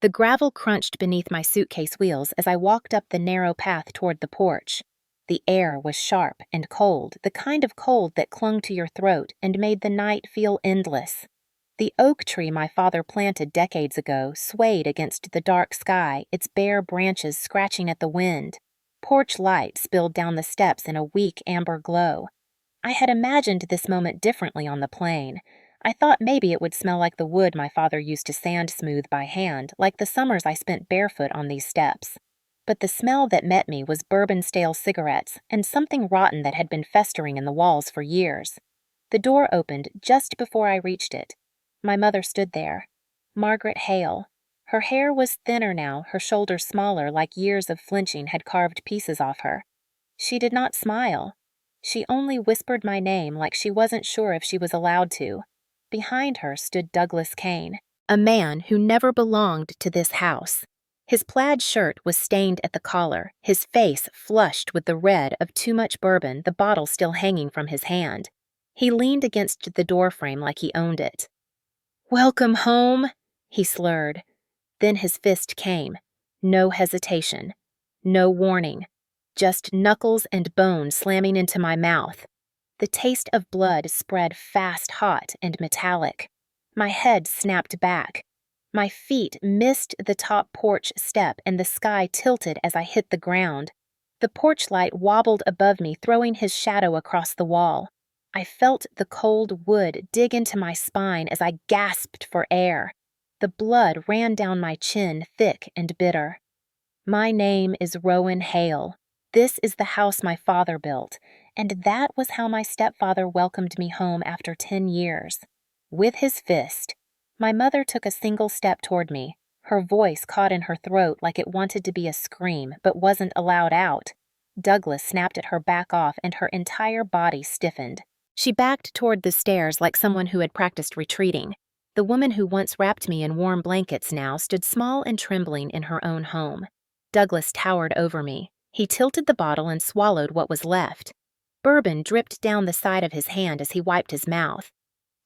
The gravel crunched beneath my suitcase wheels as I walked up the narrow path toward the porch. The air was sharp and cold, the kind of cold that clung to your throat and made the night feel endless. The oak tree my father planted decades ago swayed against the dark sky, its bare branches scratching at the wind. Porch light spilled down the steps in a weak amber glow. I had imagined this moment differently on the plain. I thought maybe it would smell like the wood my father used to sand smooth by hand, like the summers I spent barefoot on these steps. But the smell that met me was bourbon-stale cigarettes and something rotten that had been festering in the walls for years. The door opened just before I reached it. My mother stood there. Margaret Hale. Her hair was thinner now, her shoulders smaller, like years of flinching had carved pieces off her. She did not smile. She only whispered my name like she wasn't sure if she was allowed to. Behind her stood Douglas Kane, a man who never belonged to this house. His plaid shirt was stained at the collar, his face flushed with the red of too much bourbon, the bottle still hanging from his hand. He leaned against the doorframe like he owned it. "Welcome home," he slurred. Then his fist came. No hesitation. No warning. Just knuckles and bone slamming into my mouth. The taste of blood spread fast, hot, and metallic. My head snapped back. My feet missed the top porch step and the sky tilted as I hit the ground. The porch light wobbled above me, throwing his shadow across the wall. I felt the cold wood dig into my spine as I gasped for air. The blood ran down my chin, thick and bitter. My name is Rowan Hale. This is the house my father built, and that was how my stepfather welcomed me home after 10 years. With his fist. My mother took a single step toward me, her voice caught in her throat like it wanted to be a scream but wasn't allowed out. Douglas snapped at her back off and her entire body stiffened. She backed toward the stairs like someone who had practiced retreating. The woman who once wrapped me in warm blankets now stood small and trembling in her own home. Douglas towered over me. He tilted the bottle and swallowed what was left. Bourbon dripped down the side of his hand as he wiped his mouth.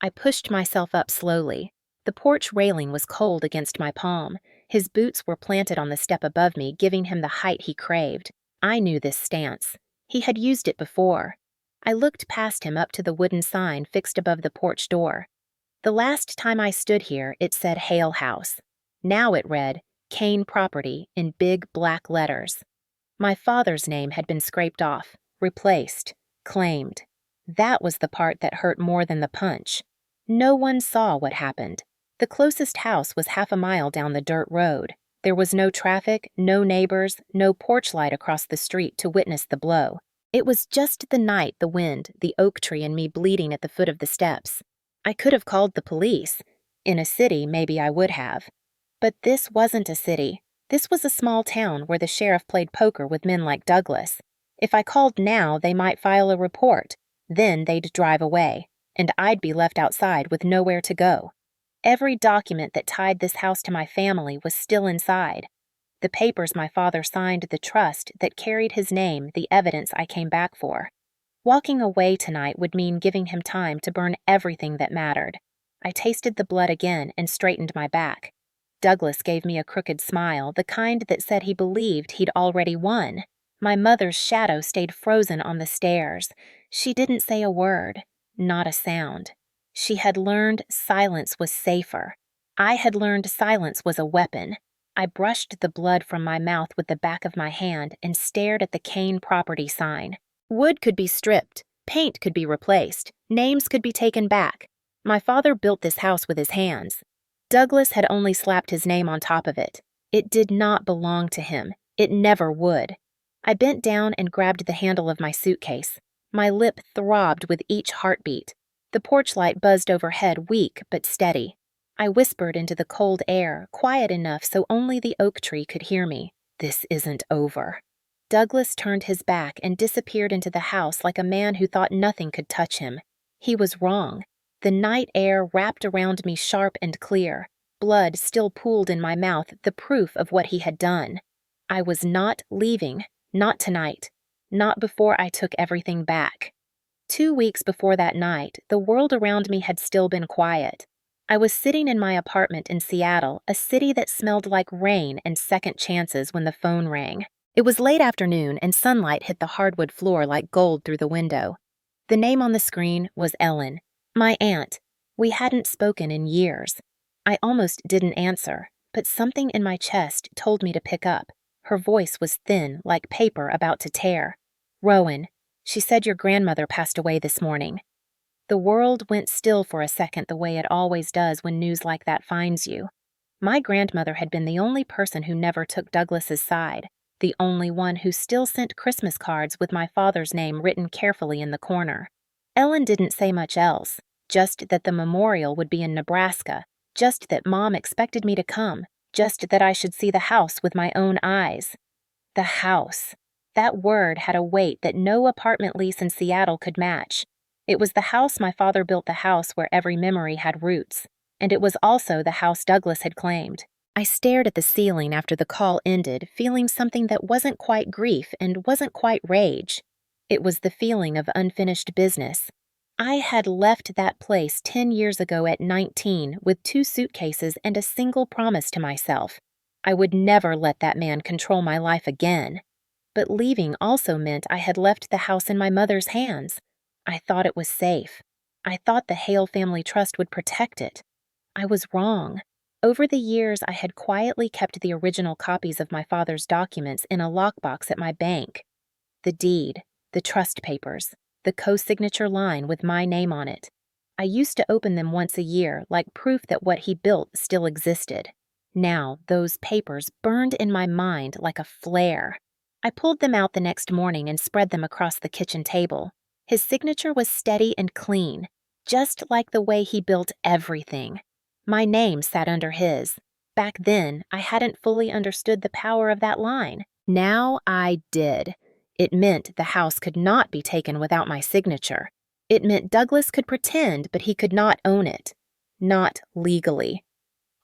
I pushed myself up slowly. The porch railing was cold against my palm. His boots were planted on the step above me, giving him the height he craved. I knew this stance. He had used it before. I looked past him up to the wooden sign fixed above the porch door. The last time I stood here, it said Hale House. Now it read, Kane Property, in big black letters. My father's name had been scraped off, replaced, claimed. That was the part that hurt more than the punch. No one saw what happened. The closest house was half a mile down the dirt road. There was no traffic, no neighbors, no porch light across the street to witness the blow. It was just the night, the wind, the oak tree, and me bleeding at the foot of the steps. I could have called the police. In a city, maybe I would have. But this wasn't a city. This was a small town where the sheriff played poker with men like Douglas. If I called now, they might file a report. Then they'd drive away, and I'd be left outside with nowhere to go. Every document that tied this house to my family was still inside. The papers my father signed, the trust that carried his name, the evidence I came back for. Walking away tonight would mean giving him time to burn everything that mattered. I tasted the blood again and straightened my back. Douglas gave me a crooked smile, the kind that said he believed he'd already won. My mother's shadow stayed frozen on the stairs. She didn't say a word, not a sound. She had learned silence was safer. I had learned silence was a weapon. I brushed the blood from my mouth with the back of my hand and stared at the Kane Property sign. Wood could be stripped, paint could be replaced, names could be taken back. My father built this house with his hands. Douglas had only slapped his name on top of it. It did not belong to him. It never would. I bent down and grabbed the handle of my suitcase. My lip throbbed with each heartbeat. The porch light buzzed overhead, weak but steady. I whispered into the cold air, quiet enough so only the oak tree could hear me. This isn't over. Douglas turned his back and disappeared into the house like a man who thought nothing could touch him. He was wrong. The night air wrapped around me sharp and clear. Blood still pooled in my mouth, the proof of what he had done. I was not leaving, not tonight, not before I took everything back. 2 weeks before that night, the world around me had still been quiet. I was sitting in my apartment in Seattle, a city that smelled like rain and second chances when the phone rang. It was late afternoon and sunlight hit the hardwood floor like gold through the window. The name on the screen was Ellen, my aunt. We hadn't spoken in years. I almost didn't answer, but something in my chest told me to pick up. Her voice was thin, like paper about to tear. "Rowan, she said your grandmother passed away this morning." The world went still for a second the way it always does when news like that finds you. My grandmother had been the only person who never took Douglas's side, the only one who still sent Christmas cards with my father's name written carefully in the corner. Ellen didn't say much else, just that the memorial would be in Nebraska, just that Mom expected me to come, just that I should see the house with my own eyes. The house. That word had a weight that no apartment lease in Seattle could match. It was the house my father built, the house where every memory had roots, and it was also the house Douglas had claimed. I stared at the ceiling after the call ended, feeling something that wasn't quite grief and wasn't quite rage. It was the feeling of unfinished business. I had left that place 10 years ago at 19 with 2 suitcases and a single promise to myself. I would never let that man control my life again. But leaving also meant I had left the house in my mother's hands. I thought it was safe. I thought the Hale Family Trust would protect it. I was wrong. Over the years, I had quietly kept the original copies of my father's documents in a lockbox at my bank. The deed, the trust papers, the co-signature line with my name on it. I used to open them once a year, like proof that what he built still existed. Now, those papers burned in my mind like a flare. I pulled them out the next morning and spread them across the kitchen table. His signature was steady and clean, just like the way he built everything. My name sat under his. Back then, I hadn't fully understood the power of that line. Now I did. It meant the house could not be taken without my signature. It meant Douglas could pretend, but he could not own it. Not legally.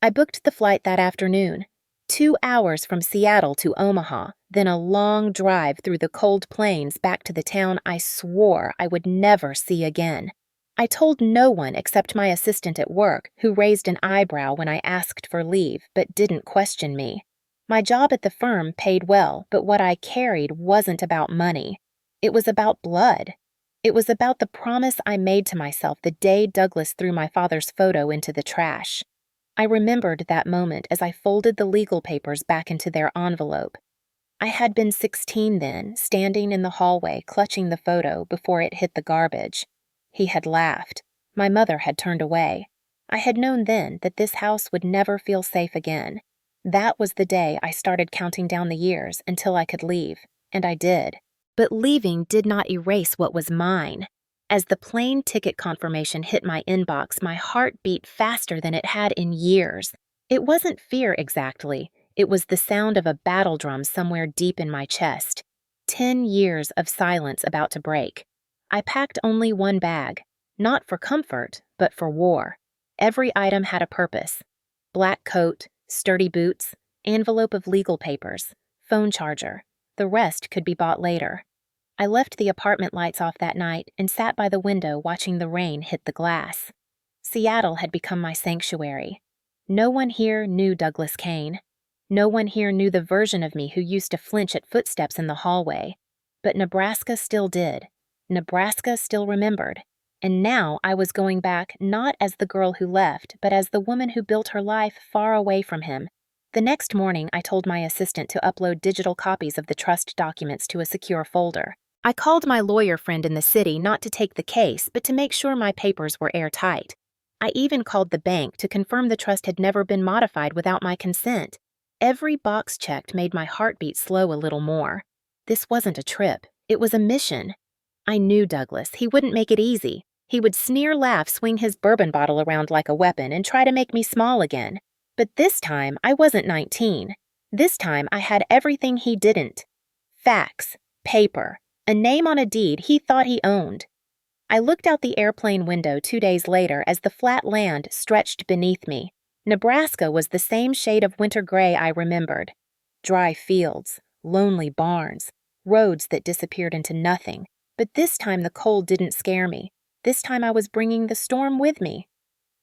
I booked the flight that afternoon. 2 hours from Seattle to Omaha, then a long drive through the cold plains back to the town I swore I would never see again. I told no one except my assistant at work, who raised an eyebrow when I asked for leave but didn't question me. My job at the firm paid well, but what I carried wasn't about money. It was about blood. It was about the promise I made to myself the day Douglas threw my father's photo into the trash. I remembered that moment as I folded the legal papers back into their envelope. I had been 16 then, standing in the hallway clutching the photo before it hit the garbage. He had laughed. My mother had turned away. I had known then that this house would never feel safe again. That was the day I started counting down the years until I could leave, and I did. But leaving did not erase what was mine. As the plane ticket confirmation hit my inbox, my heart beat faster than it had in years. It wasn't fear exactly. It was the sound of a battle drum somewhere deep in my chest. 10 years of silence about to break. I packed only one bag, not for comfort, but for war. Every item had a purpose. Black coat, sturdy boots, envelope of legal papers, phone charger. The rest could be bought later. I left the apartment lights off that night and sat by the window watching the rain hit the glass. Seattle had become my sanctuary. No one here knew Douglas Kane. No one here knew the version of me who used to flinch at footsteps in the hallway. But Nebraska still did. Nebraska still remembered. And now I was going back not as the girl who left, but as the woman who built her life far away from him. The next morning, I told my assistant to upload digital copies of the trust documents to a secure folder. I called my lawyer friend in the city not to take the case, but to make sure my papers were airtight. I even called the bank to confirm the trust had never been modified without my consent. Every box checked made my heartbeat slow a little more. This wasn't a trip. It was a mission. I knew Douglas. He wouldn't make it easy. He would sneer, laugh, swing his bourbon bottle around like a weapon, and try to make me small again. But this time, I wasn't 19. This time, I had everything he didn't. Facts, paper, a name on a deed he thought he owned. I looked out the airplane window 2 days later as the flat land stretched beneath me. Nebraska was the same shade of winter gray I remembered. Dry fields, lonely barns, roads that disappeared into nothing. But this time the cold didn't scare me. This time I was bringing the storm with me.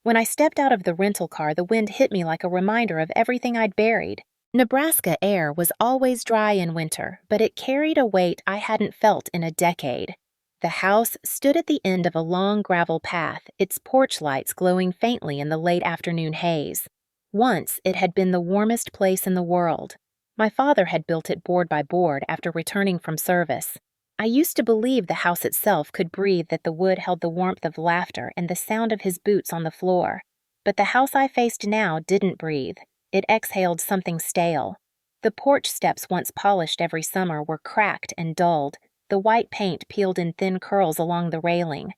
When I stepped out of the rental car, the wind hit me like a reminder of everything I'd buried. Nebraska air was always dry in winter, but it carried a weight I hadn't felt in a decade. The house stood at the end of a long gravel path, its porch lights glowing faintly in the late afternoon haze. Once it had been the warmest place in the world. My father had built it board by board after returning from service. I used to believe the house itself could breathe, that the wood held the warmth of laughter and the sound of his boots on the floor. But the house I faced now didn't breathe. It exhaled something stale. The porch steps, once polished every summer, were cracked and dulled, the white paint peeled in thin curls along the railing.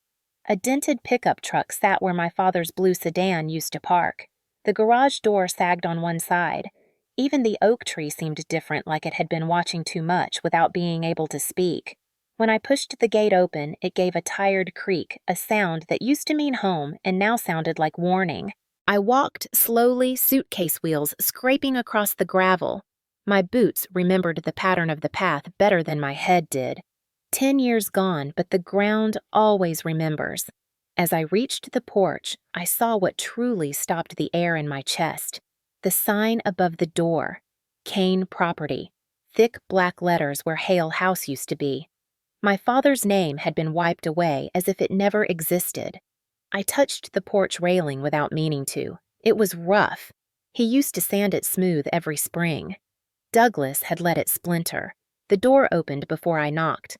A dented pickup truck sat where my father's blue sedan used to park. The garage door sagged on one side. Even the oak tree seemed different, like it had been watching too much without being able to speak. When I pushed the gate open, it gave a tired creak, a sound that used to mean home and now sounded like warning. I walked slowly, suitcase wheels scraping across the gravel. My boots remembered the pattern of the path better than my head did. 10 years gone, but the ground always remembers. As I reached the porch, I saw what truly stopped the air in my chest. The sign above the door. Kane Property. Thick black letters where Hale House used to be. My father's name had been wiped away as if it never existed. I touched the porch railing without meaning to. It was rough. He used to sand it smooth every spring. Douglas had let it splinter. The door opened before I knocked.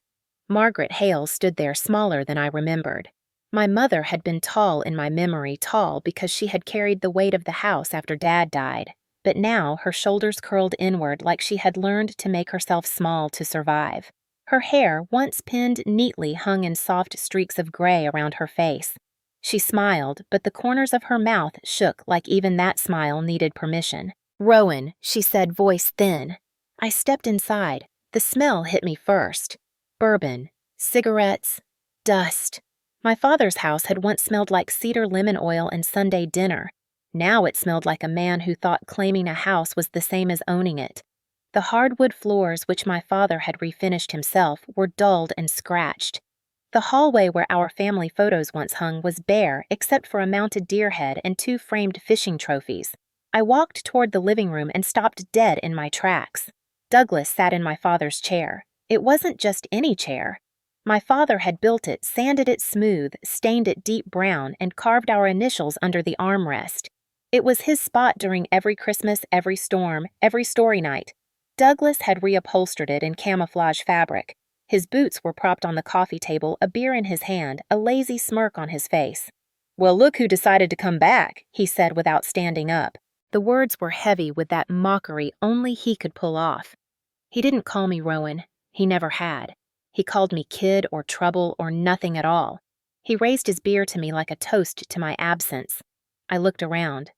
Margaret Hale stood there, smaller than I remembered. My mother had been tall in my memory, tall because she had carried the weight of the house after Dad died. But now her shoulders curled inward like she had learned to make herself small to survive. Her hair, once pinned neatly, hung in soft streaks of gray around her face. She smiled, but the corners of her mouth shook like even that smile needed permission. "Rowan," she said, voice thin. I stepped inside. The smell hit me first. Bourbon, cigarettes, dust. My father's house had once smelled like cedar lemon oil and Sunday dinner. Now it smelled like a man who thought claiming a house was the same as owning it. The hardwood floors, which my father had refinished himself, were dulled and scratched. The hallway where our family photos once hung was bare except for a mounted deer head and 2 framed fishing trophies. I walked toward the living room and stopped dead in my tracks. Douglas sat in my father's chair. It wasn't just any chair. My father had built it, sanded it smooth, stained it deep brown, and carved our initials under the armrest. It was his spot during every Christmas, every storm, every story night. Douglas had reupholstered it in camouflage fabric. His boots were propped on the coffee table, a beer in his hand, a lazy smirk on his face. "Well, look who decided to come back," he said without standing up. The words were heavy with that mockery only he could pull off. He didn't call me Rowan. He never had. He called me kid or trouble or nothing at all. He raised his beer to me like a toast to my absence. I looked around.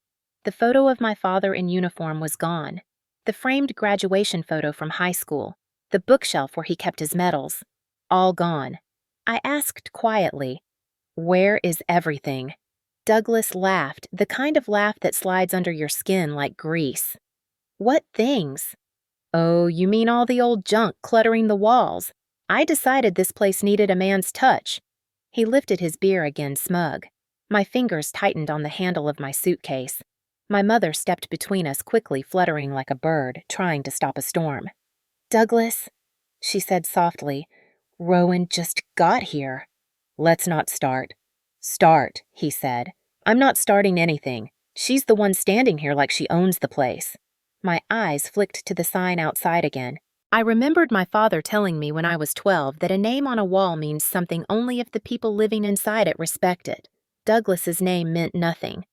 The photo of my father in uniform was gone. The framed graduation photo from high school. The bookshelf where he kept his medals. All gone. I asked quietly, "Where is everything?" Douglas laughed, the kind of laugh that slides under your skin like grease. "What things?" "Oh, you mean all the old junk cluttering the walls. I decided this place needed a man's touch." He lifted his beer again, smug. My fingers tightened on the handle of my suitcase. My mother stepped between us, quickly, fluttering like a bird, trying to stop a storm. "Douglas," she said softly, "Rowan just got here." "Let's not start." "Start," he said. "I'm not starting anything. She's the one standing here like she owns the place." My eyes flicked to the sign outside again. I remembered my father telling me when I was 12 that a name on a wall means something only if the people living inside it respect it. Douglas's name meant nothing.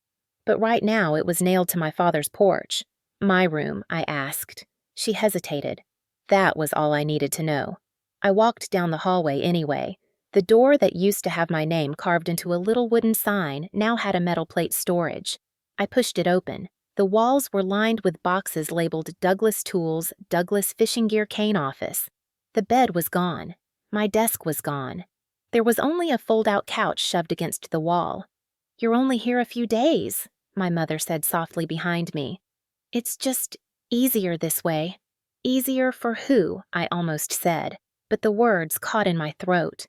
But right now it was nailed to my father's porch. "My room?" I asked. She hesitated. That was all I needed to know. I walked down the hallway anyway. The door that used to have my name carved into a little wooden sign now had a metal plate storage. I pushed it open. The walls were lined with boxes labeled Douglas Tools, Douglas Fishing Gear Cane Office. The bed was gone. My desk was gone. There was only a fold-out couch shoved against the wall. "You're only here a few days," my mother said softly behind me. "It's just easier this way." "Easier for who?" I almost said, but the words caught in my throat.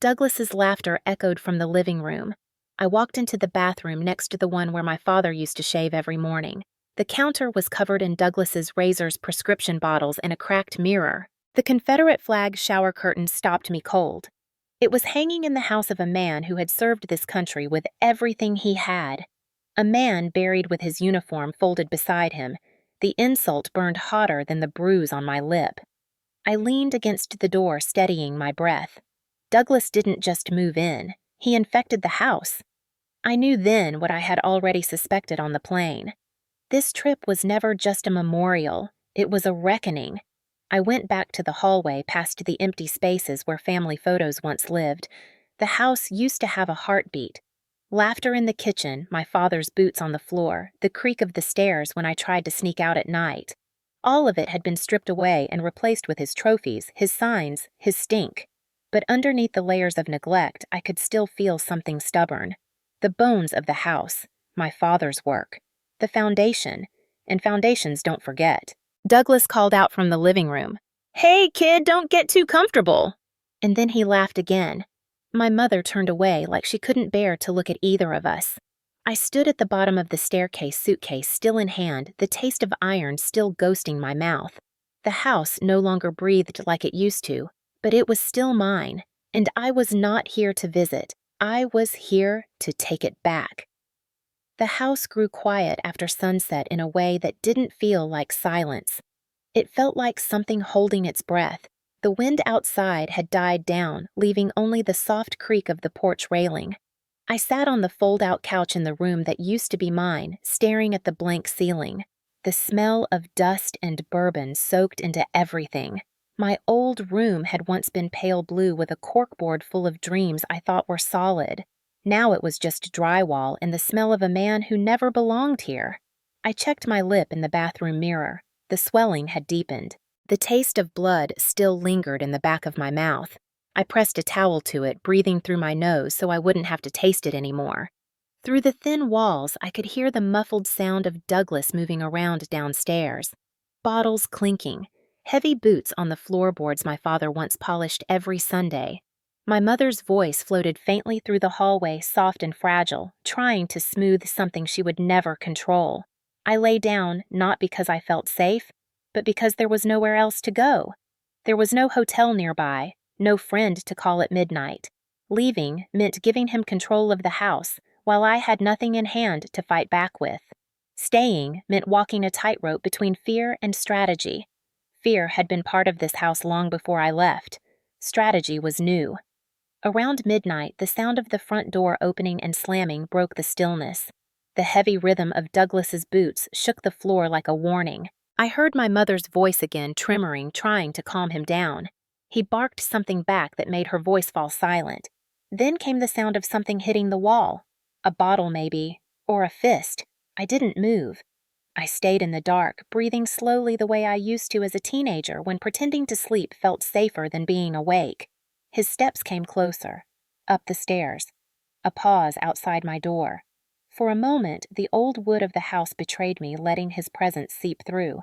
Douglas's laughter echoed from the living room. I walked into the bathroom next to the one where my father used to shave every morning. The counter was covered in Douglas's razors, prescription bottles, and a cracked mirror. The Confederate flag shower curtain stopped me cold. It was hanging in the house of a man who had served this country with everything he had. A man buried with his uniform folded beside him. The insult burned hotter than the bruise on my lip. I leaned against the door, steadying my breath. Douglas didn't just move in. He infected the house. I knew then what I had already suspected on the plane. This trip was never just a memorial. It was a reckoning. I went back to the hallway past the empty spaces where family photos once lived. The house used to have a heartbeat. Laughter in the kitchen, my father's boots on the floor, the creak of the stairs when I tried to sneak out at night. All of it had been stripped away and replaced with his trophies, his signs, his stink. But underneath the layers of neglect, I could still feel something stubborn. The bones of the house, my father's work, the foundation, and foundations don't forget. Douglas called out from the living room, "Hey, kid, don't get too comfortable." And then he laughed again. My mother turned away like she couldn't bear to look at either of us. I stood at the bottom of the staircase, suitcase still in hand, the taste of iron still ghosting my mouth. The house no longer breathed like it used to, but it was still mine, and I was not here to visit. I was here to take it back. The house grew quiet after sunset in a way that didn't feel like silence. It felt like something holding its breath. The wind outside had died down, leaving only the soft creak of the porch railing. I sat on the fold-out couch in the room that used to be mine, staring at the blank ceiling. The smell of dust and bourbon soaked into everything. My old room had once been pale blue with a corkboard full of dreams I thought were solid. Now it was just drywall and the smell of a man who never belonged here. I checked my lip in the bathroom mirror. The swelling had deepened. The taste of blood still lingered in the back of my mouth. I pressed a towel to it, breathing through my nose so I wouldn't have to taste it anymore. Through the thin walls, I could hear the muffled sound of Douglas moving around downstairs. Bottles clinking. Heavy boots on the floorboards my father once polished every Sunday. My mother's voice floated faintly through the hallway, soft and fragile, trying to smooth something she would never control. I lay down, not because I felt safe, but because there was nowhere else to go. There was no hotel nearby, no friend to call at midnight. Leaving meant giving him control of the house, while I had nothing in hand to fight back with. Staying meant walking a tightrope between fear and strategy. Fear had been part of this house long before I left. Strategy was new. Around midnight, the sound of the front door opening and slamming broke the stillness. The heavy rhythm of Douglas's boots shook the floor like a warning. I heard my mother's voice again, tremoring, trying to calm him down. He barked something back that made her voice fall silent. Then came the sound of something hitting the wall. A bottle, maybe, or a fist. I didn't move. I stayed in the dark, breathing slowly the way I used to as a teenager when pretending to sleep felt safer than being awake. His steps came closer, up the stairs. A pause outside my door. For a moment, the old wood of the house betrayed me, letting his presence seep through.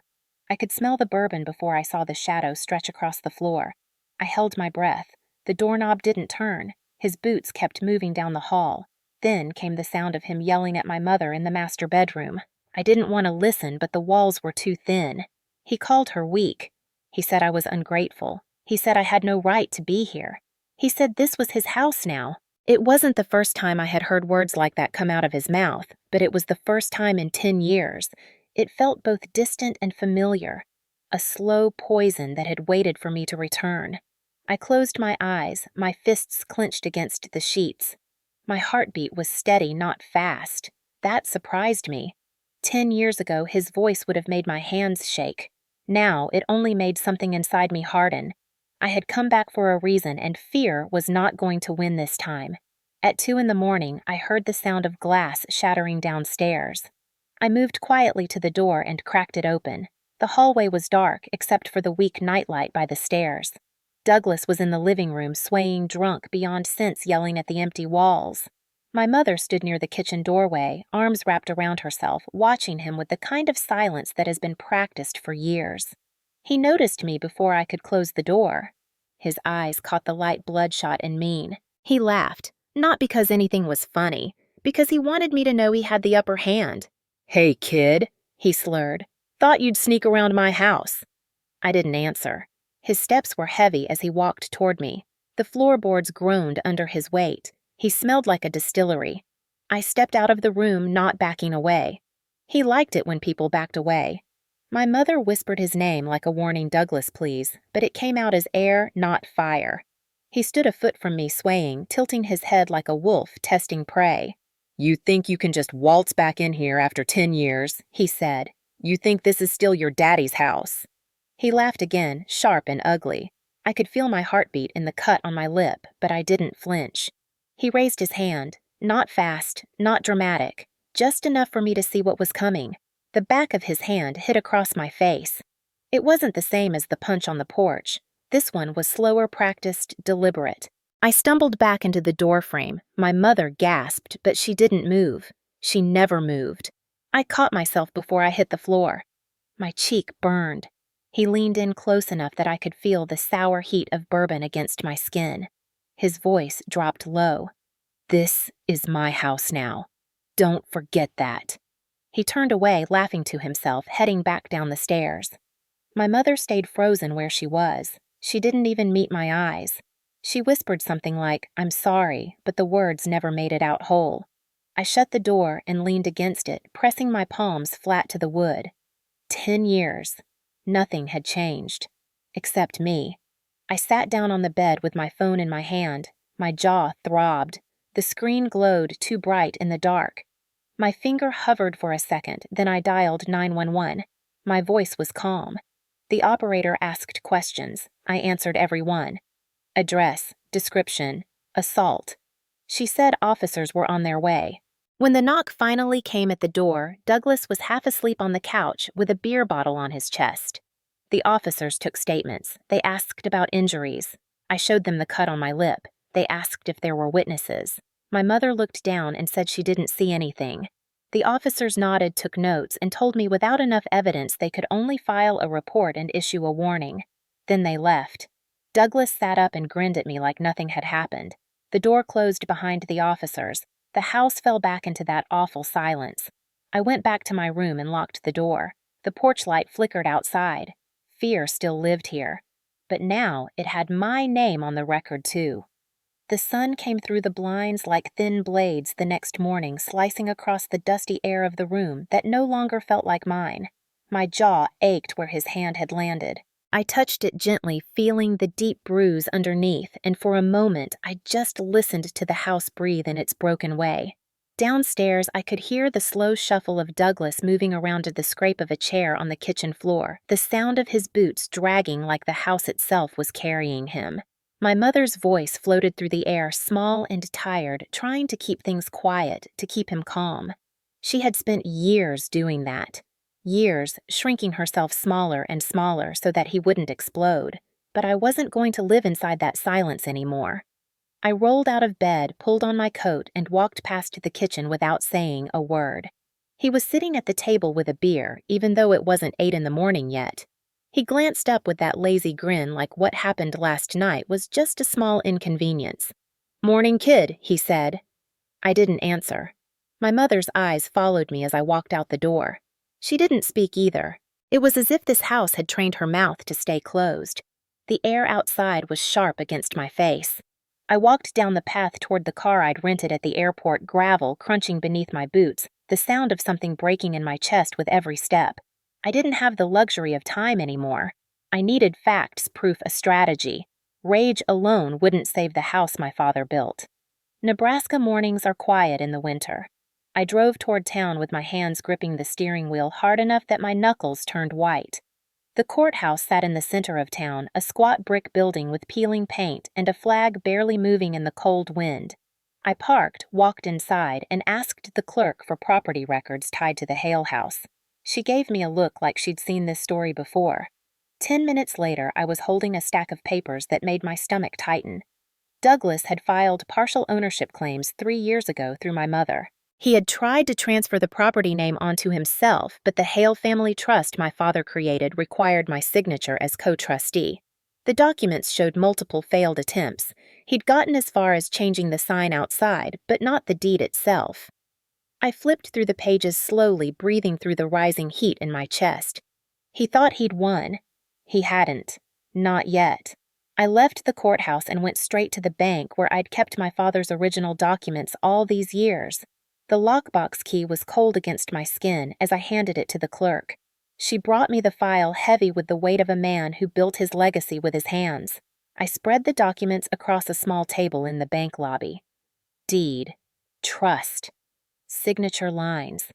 I could smell the bourbon before I saw the shadow stretch across the floor. I held my breath. The doorknob didn't turn. His boots kept moving down the hall. Then came the sound of him yelling at my mother in the master bedroom. I didn't want to listen, but the walls were too thin. He called her weak. He said I was ungrateful. He said I had no right to be here. He said this was his house now. It wasn't the first time I had heard words like that come out of his mouth, but it was the first time in 10 years. It felt both distant and familiar, a slow poison that had waited for me to return. I closed my eyes, my fists clenched against the sheets. My heartbeat was steady, not fast. That surprised me. 10 years ago, his voice would have made my hands shake. Now, it only made something inside me harden. I had come back for a reason, and fear was not going to win this time. At 2 a.m, I heard the sound of glass shattering downstairs. I moved quietly to the door and cracked it open. The hallway was dark, except for the weak nightlight by the stairs. Douglas was in the living room, swaying drunk beyond sense, yelling at the empty walls. My mother stood near the kitchen doorway, arms wrapped around herself, watching him with the kind of silence that has been practiced for years. He noticed me before I could close the door. His eyes caught the light bloodshot and mean. He laughed, not because anything was funny, Because he wanted me to know he had the upper hand. "Hey, kid," he slurred. "Thought you'd sneak around my house." I didn't answer. His steps were heavy as he walked toward me. The floorboards groaned under his weight. He smelled like a distillery. I stepped out of the room, not backing away. He liked it when people backed away. My mother whispered his name like a warning, "Douglas, please," but it came out as air, not fire. He stood a foot from me, swaying, tilting his head like a wolf testing prey. "You think you can just waltz back in here after 10 years, he said. "You think this is still your daddy's house?" He laughed again, sharp and ugly. I could feel my heartbeat in the cut on my lip, but I didn't flinch. He raised his hand, not fast, not dramatic, just enough for me to see what was coming. The back of his hand hit across my face. It wasn't the same as the punch on the porch. This one was slower, practiced, deliberate. I stumbled back into the doorframe. My mother gasped, but she didn't move. She never moved. I caught myself before I hit the floor. My cheek burned. He leaned in close enough that I could feel the sour heat of bourbon against my skin. His voice dropped low. "This is my house now. Don't forget that." He turned away, laughing to himself, heading back down the stairs. My mother stayed frozen where she was. She didn't even meet my eyes. She whispered something like, "I'm sorry," but the words never made it out whole. I shut the door and leaned against it, pressing my palms flat to the wood. 10 years. Nothing had changed. Except me. I sat down on the bed with my phone in my hand. My jaw throbbed. The screen glowed too bright in the dark. My finger hovered for a second, then I dialed 911. My voice was calm. The operator asked questions. I answered every one. Address, description, assault. She said officers were on their way. When the knock finally came at the door, Douglas was half asleep on the couch with a beer bottle on his chest. The officers took statements. They asked about injuries. I showed them the cut on my lip. They asked if there were witnesses. My mother looked down and said she didn't see anything. The officers nodded, took notes, and told me without enough evidence they could only file a report and issue a warning. Then they left. Douglas sat up and grinned at me like nothing had happened. The door closed behind the officers. The house fell back into that awful silence. I went back to my room and locked the door. The porch light flickered outside. Fear still lived here. But now it had my name on the record, too. The sun came through the blinds like thin blades the next morning, slicing across the dusty air of the room that no longer felt like mine. My jaw ached where his hand had landed. I touched it gently, feeling the deep bruise underneath, and for a moment I just listened to the house breathe in its broken way. Downstairs, I could hear the slow shuffle of Douglas moving around to the scrape of a chair on the kitchen floor, the sound of his boots dragging like the house itself was carrying him. My mother's voice floated through the air, small and tired, trying to keep things quiet, to keep him calm. She had spent years doing that. Years shrinking herself smaller and smaller so that he wouldn't explode. But I wasn't going to live inside that silence anymore. I rolled out of bed, pulled on my coat, and walked past the kitchen without saying a word. He was sitting at the table with a beer, even though it wasn't 8 in the morning yet. He glanced up with that lazy grin like what happened last night was just a small inconvenience. "Morning, kid," he said. I didn't answer. My mother's eyes followed me as I walked out the door. She didn't speak either. It was as if this house had trained her mouth to stay closed. The air outside was sharp against my face. I walked down the path toward the car I'd rented at the airport, gravel crunching beneath my boots, the sound of something breaking in my chest with every step. I didn't have the luxury of time anymore. I needed facts, proof, a strategy. Rage alone wouldn't save the house my father built. Nebraska mornings are quiet in the winter. I drove toward town with my hands gripping the steering wheel hard enough that my knuckles turned white. The courthouse sat in the center of town, a squat brick building with peeling paint and a flag barely moving in the cold wind. I parked, walked inside, and asked the clerk for property records tied to the Hale house. She gave me a look like she'd seen this story before. 10 minutes later, I was holding a stack of papers that made my stomach tighten. Douglas had filed partial ownership claims 3 years ago through my mother. He had tried to transfer the property name onto himself, but the Hale family trust my father created required my signature as co-trustee. The documents showed multiple failed attempts. He'd gotten as far as changing the sign outside, but not the deed itself. I flipped through the pages slowly, breathing through the rising heat in my chest. He thought he'd won. He hadn't. Not yet. I left the courthouse and went straight to the bank where I'd kept my father's original documents all these years. The lockbox key was cold against my skin as I handed it to the clerk. She brought me the file heavy with the weight of a man who built his legacy with his hands. I spread the documents across a small table in the bank lobby. Deed. Trust. Signature lines.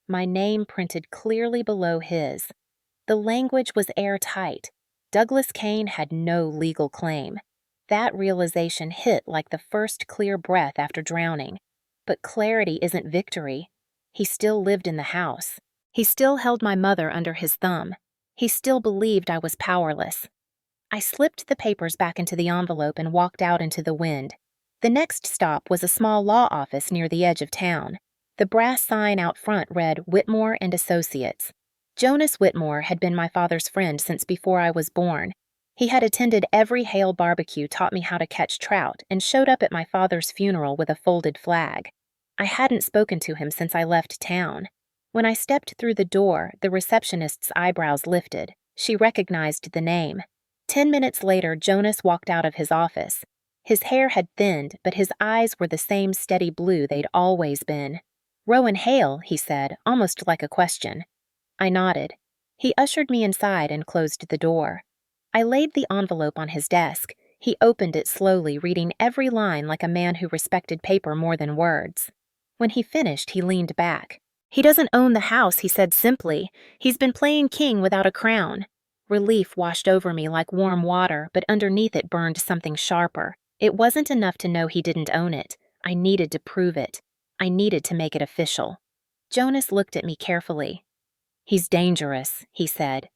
My name printed clearly below his. The language was airtight. Douglas Kane had no legal claim. That realization hit like the first clear breath after drowning. But clarity isn't victory. He still lived in the house. He still held my mother under his thumb. He still believed I was powerless. I slipped the papers back into the envelope and walked out into the wind. The next stop was a small law office near the edge of town. The brass sign out front read Whitmore and Associates. Jonas Whitmore had been my father's friend since before I was born. He had attended every Hale barbecue, taught me how to catch trout, and showed up at my father's funeral with a folded flag. I hadn't spoken to him since I left town. When I stepped through the door, the receptionist's eyebrows lifted. She recognized the name. 10 minutes later, Jonas walked out of his office. His hair had thinned, but his eyes were the same steady blue they'd always been. "Rowan Hale," he said, almost like a question. I nodded. He ushered me inside and closed the door. I laid the envelope on his desk. He opened it slowly, reading every line like a man who respected paper more than words. When he finished, he leaned back. "He doesn't own the house," he said simply. "He's been playing king without a crown." Relief washed over me like warm water, but underneath it burned something sharper. It wasn't enough to know he didn't own it. I needed to prove it. I needed to make it official. Jonas looked at me carefully. "He's dangerous," he said.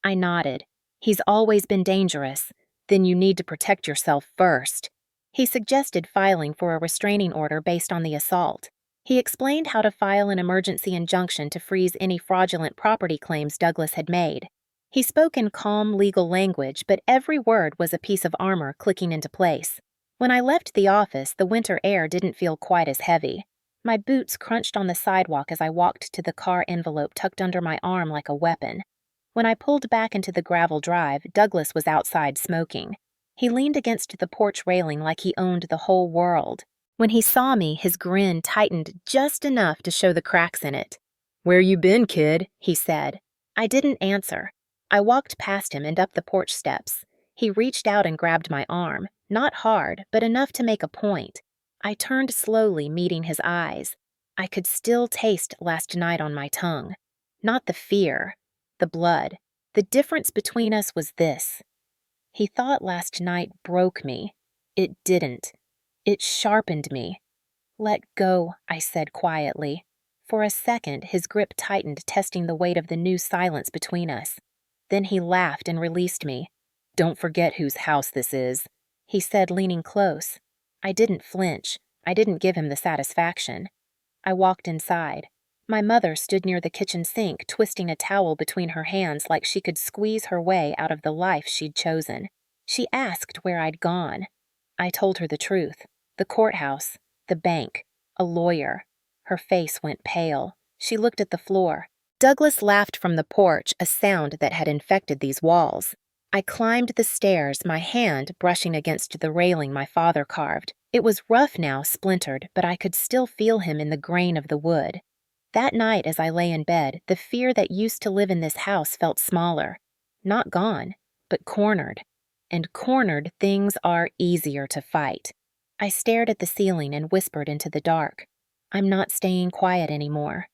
I nodded. "He's always been dangerous. Then you need to protect yourself first." He suggested filing for a restraining order based on the assault. He explained how to file an emergency injunction to freeze any fraudulent property claims Douglas had made. He spoke in calm legal language, but every word was a piece of armor clicking into place. When I left the office, the winter air didn't feel quite as heavy. My boots crunched on the sidewalk as I walked to the car envelope tucked under my arm like a weapon. When I pulled back into the gravel drive, Douglas was outside smoking. He leaned against the porch railing like he owned the whole world. When he saw me, his grin tightened just enough to show the cracks in it. "Where you been, kid?" he said. I didn't answer. I walked past him and up the porch steps. He reached out and grabbed my arm, not hard, but enough to make a point. I turned slowly, meeting his eyes. I could still taste last night on my tongue. Not the fear, the blood. The difference between us was this. He thought last night broke me. It didn't. It sharpened me. "Let go," I said quietly. For a second, his grip tightened, testing the weight of the new silence between us. Then he laughed and released me. "Don't forget whose house this is," he said, leaning close. I didn't flinch. I didn't give him the satisfaction. I walked inside. My mother stood near the kitchen sink, twisting a towel between her hands like she could squeeze her way out of the life she'd chosen. She asked where I'd gone. I told her the truth. The courthouse, the bank, a lawyer. Her face went pale. She looked at the floor. Douglas laughed from the porch, a sound that had infected these walls. I climbed the stairs, my hand brushing against the railing my father carved. It was rough now, splintered, but I could still feel him in the grain of the wood. That night, as I lay in bed, the fear that used to live in this house felt smaller. Not gone, but cornered. And cornered things are easier to fight. I stared at the ceiling and whispered into the dark. I'm not staying quiet anymore.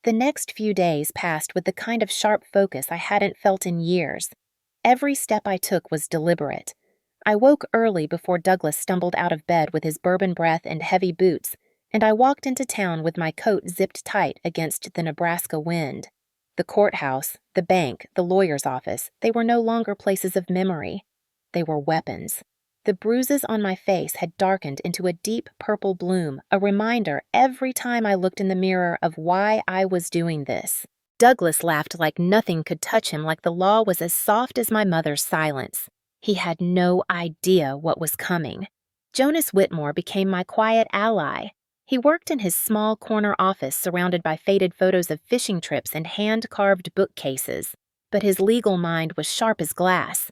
The next few days passed with the kind of sharp focus I hadn't felt in years. Every step I took was deliberate. I woke early before Douglas stumbled out of bed with his bourbon breath and heavy boots, and I walked into town with my coat zipped tight against the Nebraska wind. The courthouse, the bank, the lawyer's office, they were no longer places of memory. They were weapons. The bruises on my face had darkened into a deep purple bloom, a reminder every time I looked in the mirror of why I was doing this. Douglas laughed like nothing could touch him, like the law was as soft as my mother's silence. He had no idea what was coming. Jonas Whitmore became my quiet ally. He worked in his small corner office surrounded by faded photos of fishing trips and hand-carved bookcases, but his legal mind was sharp as glass.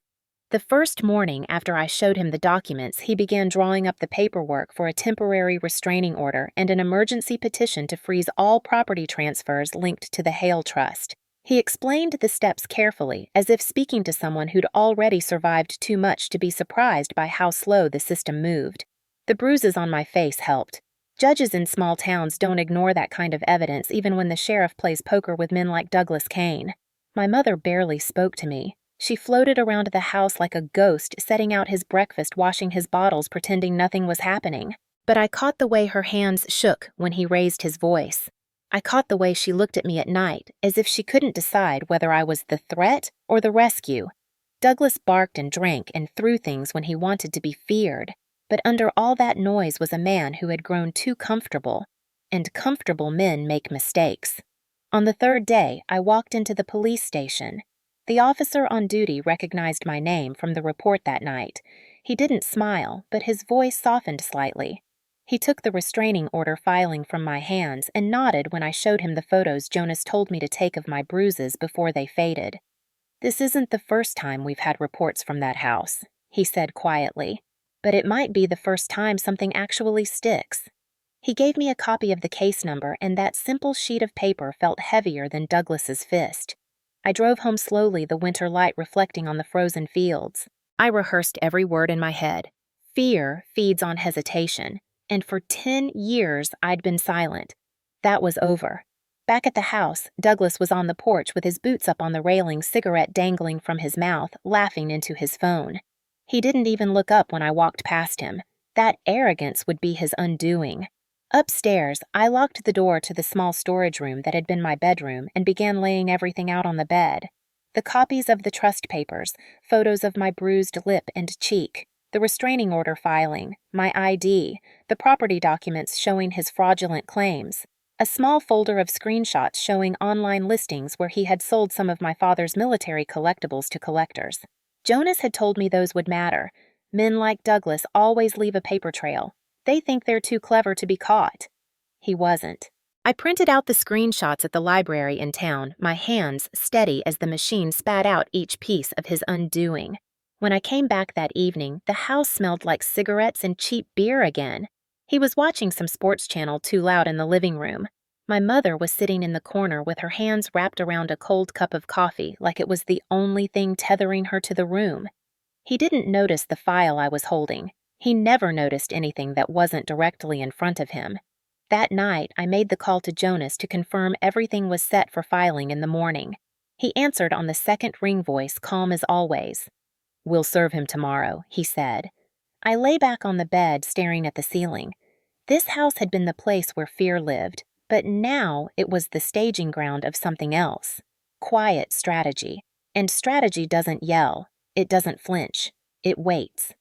The first morning after I showed him the documents, he began drawing up the paperwork for a temporary restraining order and an emergency petition to freeze all property transfers linked to the Hale Trust. He explained the steps carefully, as if speaking to someone who'd already survived too much to be surprised by how slow the system moved. The bruises on my face helped. Judges in small towns don't ignore that kind of evidence even when the sheriff plays poker with men like Douglas Kane. My mother barely spoke to me. She floated around the house like a ghost, setting out his breakfast, washing his bottles, pretending nothing was happening. But I caught the way her hands shook when he raised his voice. I caught the way she looked at me at night, as if she couldn't decide whether I was the threat or the rescue. Douglas barked and drank and threw things when he wanted to be feared, but under all that noise was a man who had grown too comfortable, and comfortable men make mistakes. On the third day, I walked into the police station. The officer on duty recognized my name from the report that night. He didn't smile, but his voice softened slightly. He took the restraining order filing from my hands and nodded when I showed him the photos Jonas told me to take of my bruises before they faded. "This isn't the first time we've had reports from that house," he said quietly, "but it might be the first time something actually sticks." He gave me a copy of the case number, and that simple sheet of paper felt heavier than Douglas's fist. I drove home slowly, the winter light reflecting on the frozen fields. I rehearsed every word in my head. Fear feeds on hesitation, and for 10 years I'd been silent. That was over. Back at the house, Douglas was on the porch with his boots up on the railing, cigarette dangling from his mouth, laughing into his phone. He didn't even look up when I walked past him. That arrogance would be his undoing. Upstairs, I locked the door to the small storage room that had been my bedroom and began laying everything out on the bed. The copies of the trust papers, photos of my bruised lip and cheek, the restraining order filing, my ID, the property documents showing his fraudulent claims, a small folder of screenshots showing online listings where he had sold some of my father's military collectibles to collectors. Jonas had told me those would matter. Men like Douglas always leave a paper trail. They think they're too clever to be caught. He wasn't. I printed out the screenshots at the library in town, my hands steady as the machine spat out each piece of his undoing. When I came back that evening, the house smelled like cigarettes and cheap beer again. He was watching some sports channel too loud in the living room. My mother was sitting in the corner with her hands wrapped around a cold cup of coffee like it was the only thing tethering her to the room. He didn't notice the file I was holding. He never noticed anything that wasn't directly in front of him. That night, I made the call to Jonas to confirm everything was set for filing in the morning. He answered on the second ring voice, calm as always. "We'll serve him tomorrow," he said. I lay back on the bed, staring at the ceiling. This house had been the place where fear lived, but now it was the staging ground of something else. Quiet strategy. And strategy doesn't yell. It doesn't flinch. It waits.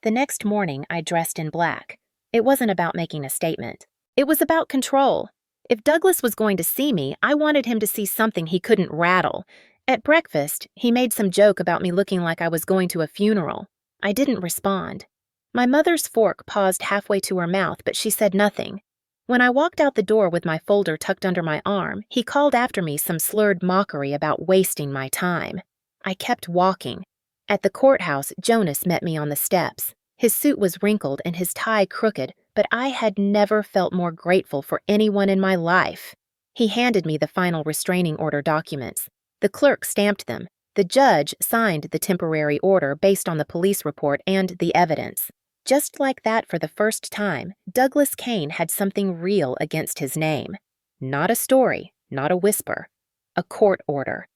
The next morning, I dressed in black. It wasn't about making a statement. It was about control. If Douglas was going to see me, I wanted him to see something he couldn't rattle. At breakfast, he made some joke about me looking like I was going to a funeral. I didn't respond. My mother's fork paused halfway to her mouth, but she said nothing. When I walked out the door with my folder tucked under my arm, he called after me some slurred mockery about wasting my time. I kept walking. At the courthouse, Jonas met me on the steps. His suit was wrinkled and his tie crooked, but I had never felt more grateful for anyone in my life. He handed me the final restraining order documents. The clerk stamped them. The judge signed the temporary order based on the police report and the evidence. Just like that, for the first time, Douglas Kane had something real against his name. Not a story, not a whisper. A court order.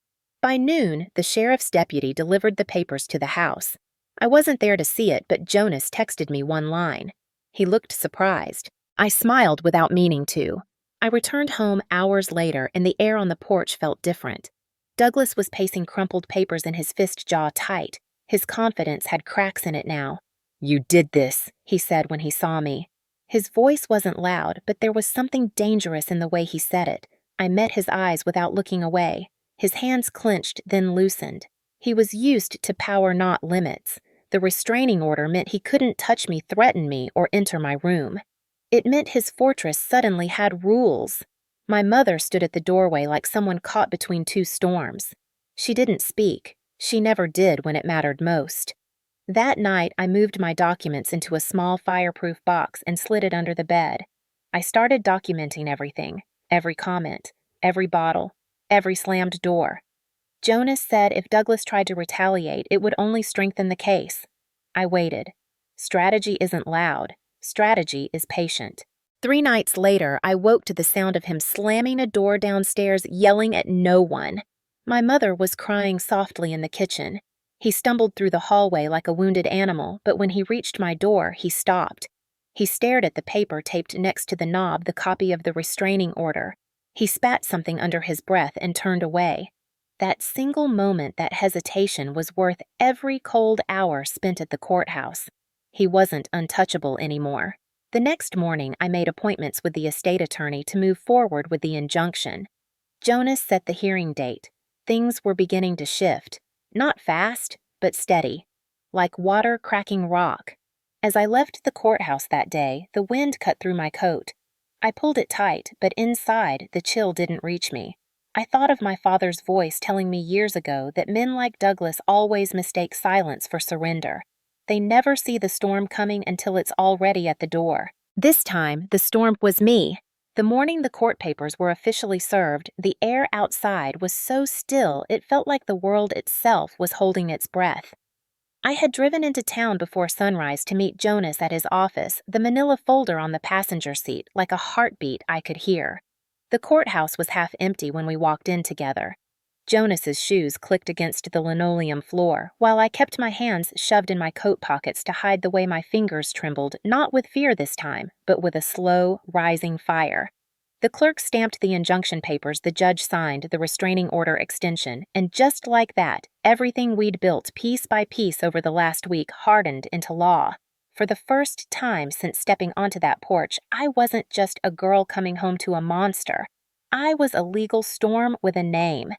By noon, the sheriff's deputy delivered the papers to the house. I wasn't there to see it, but Jonas texted me one line. He looked surprised. I smiled without meaning to. I returned home hours later, and the air on the porch felt different. Douglas was pacing crumpled papers in his fist jaw tight. His confidence had cracks in it now. "You did this," he said when he saw me. His voice wasn't loud, but there was something dangerous in the way he said it. I met his eyes without looking away. His hands clenched, then loosened. He was used to power, not limits. The restraining order meant he couldn't touch me, threaten me, or enter my room. It meant his fortress suddenly had rules. My mother stood at the doorway like someone caught between two storms. She didn't speak. She never did when it mattered most. That night, I moved my documents into a small fireproof box and slid it under the bed. I started documenting everything, every comment, every bottle, every slammed door. Jonas said if Douglas tried to retaliate, it would only strengthen the case. I waited. Strategy isn't loud. Strategy is patient. 3 nights later, I woke to the sound of him slamming a door downstairs, yelling at no one. My mother was crying softly in the kitchen. He stumbled through the hallway like a wounded animal, but when he reached my door, he stopped. He stared at the paper taped next to the knob, the copy of the restraining order. He spat something under his breath and turned away. That single moment, that hesitation, was worth every cold hour spent at the courthouse. He wasn't untouchable anymore. The next morning, I made appointments with the estate attorney to move forward with the injunction. Jonas set the hearing date. Things were beginning to shift. Not fast, but steady. Like water cracking rock. As I left the courthouse that day, the wind cut through my coat. I pulled it tight, but inside, the chill didn't reach me. I thought of my father's voice telling me years ago that men like Douglas always mistake silence for surrender. They never see the storm coming until it's already at the door. This time, the storm was me. The morning the court papers were officially served, the air outside was so still it felt like the world itself was holding its breath. I had driven into town before sunrise to meet Jonas at his office, the manila folder on the passenger seat, like a heartbeat I could hear. The courthouse was half empty when we walked in together. Jonas's shoes clicked against the linoleum floor, while I kept my hands shoved in my coat pockets to hide the way my fingers trembled, not with fear this time, but with a slow, rising fire. The clerk stamped the injunction papers, the judge signed the restraining order extension, and just like that, everything we'd built piece by piece over the last week hardened into law. For the first time since stepping onto that porch, I wasn't just a girl coming home to a monster. I was a legal storm with a name.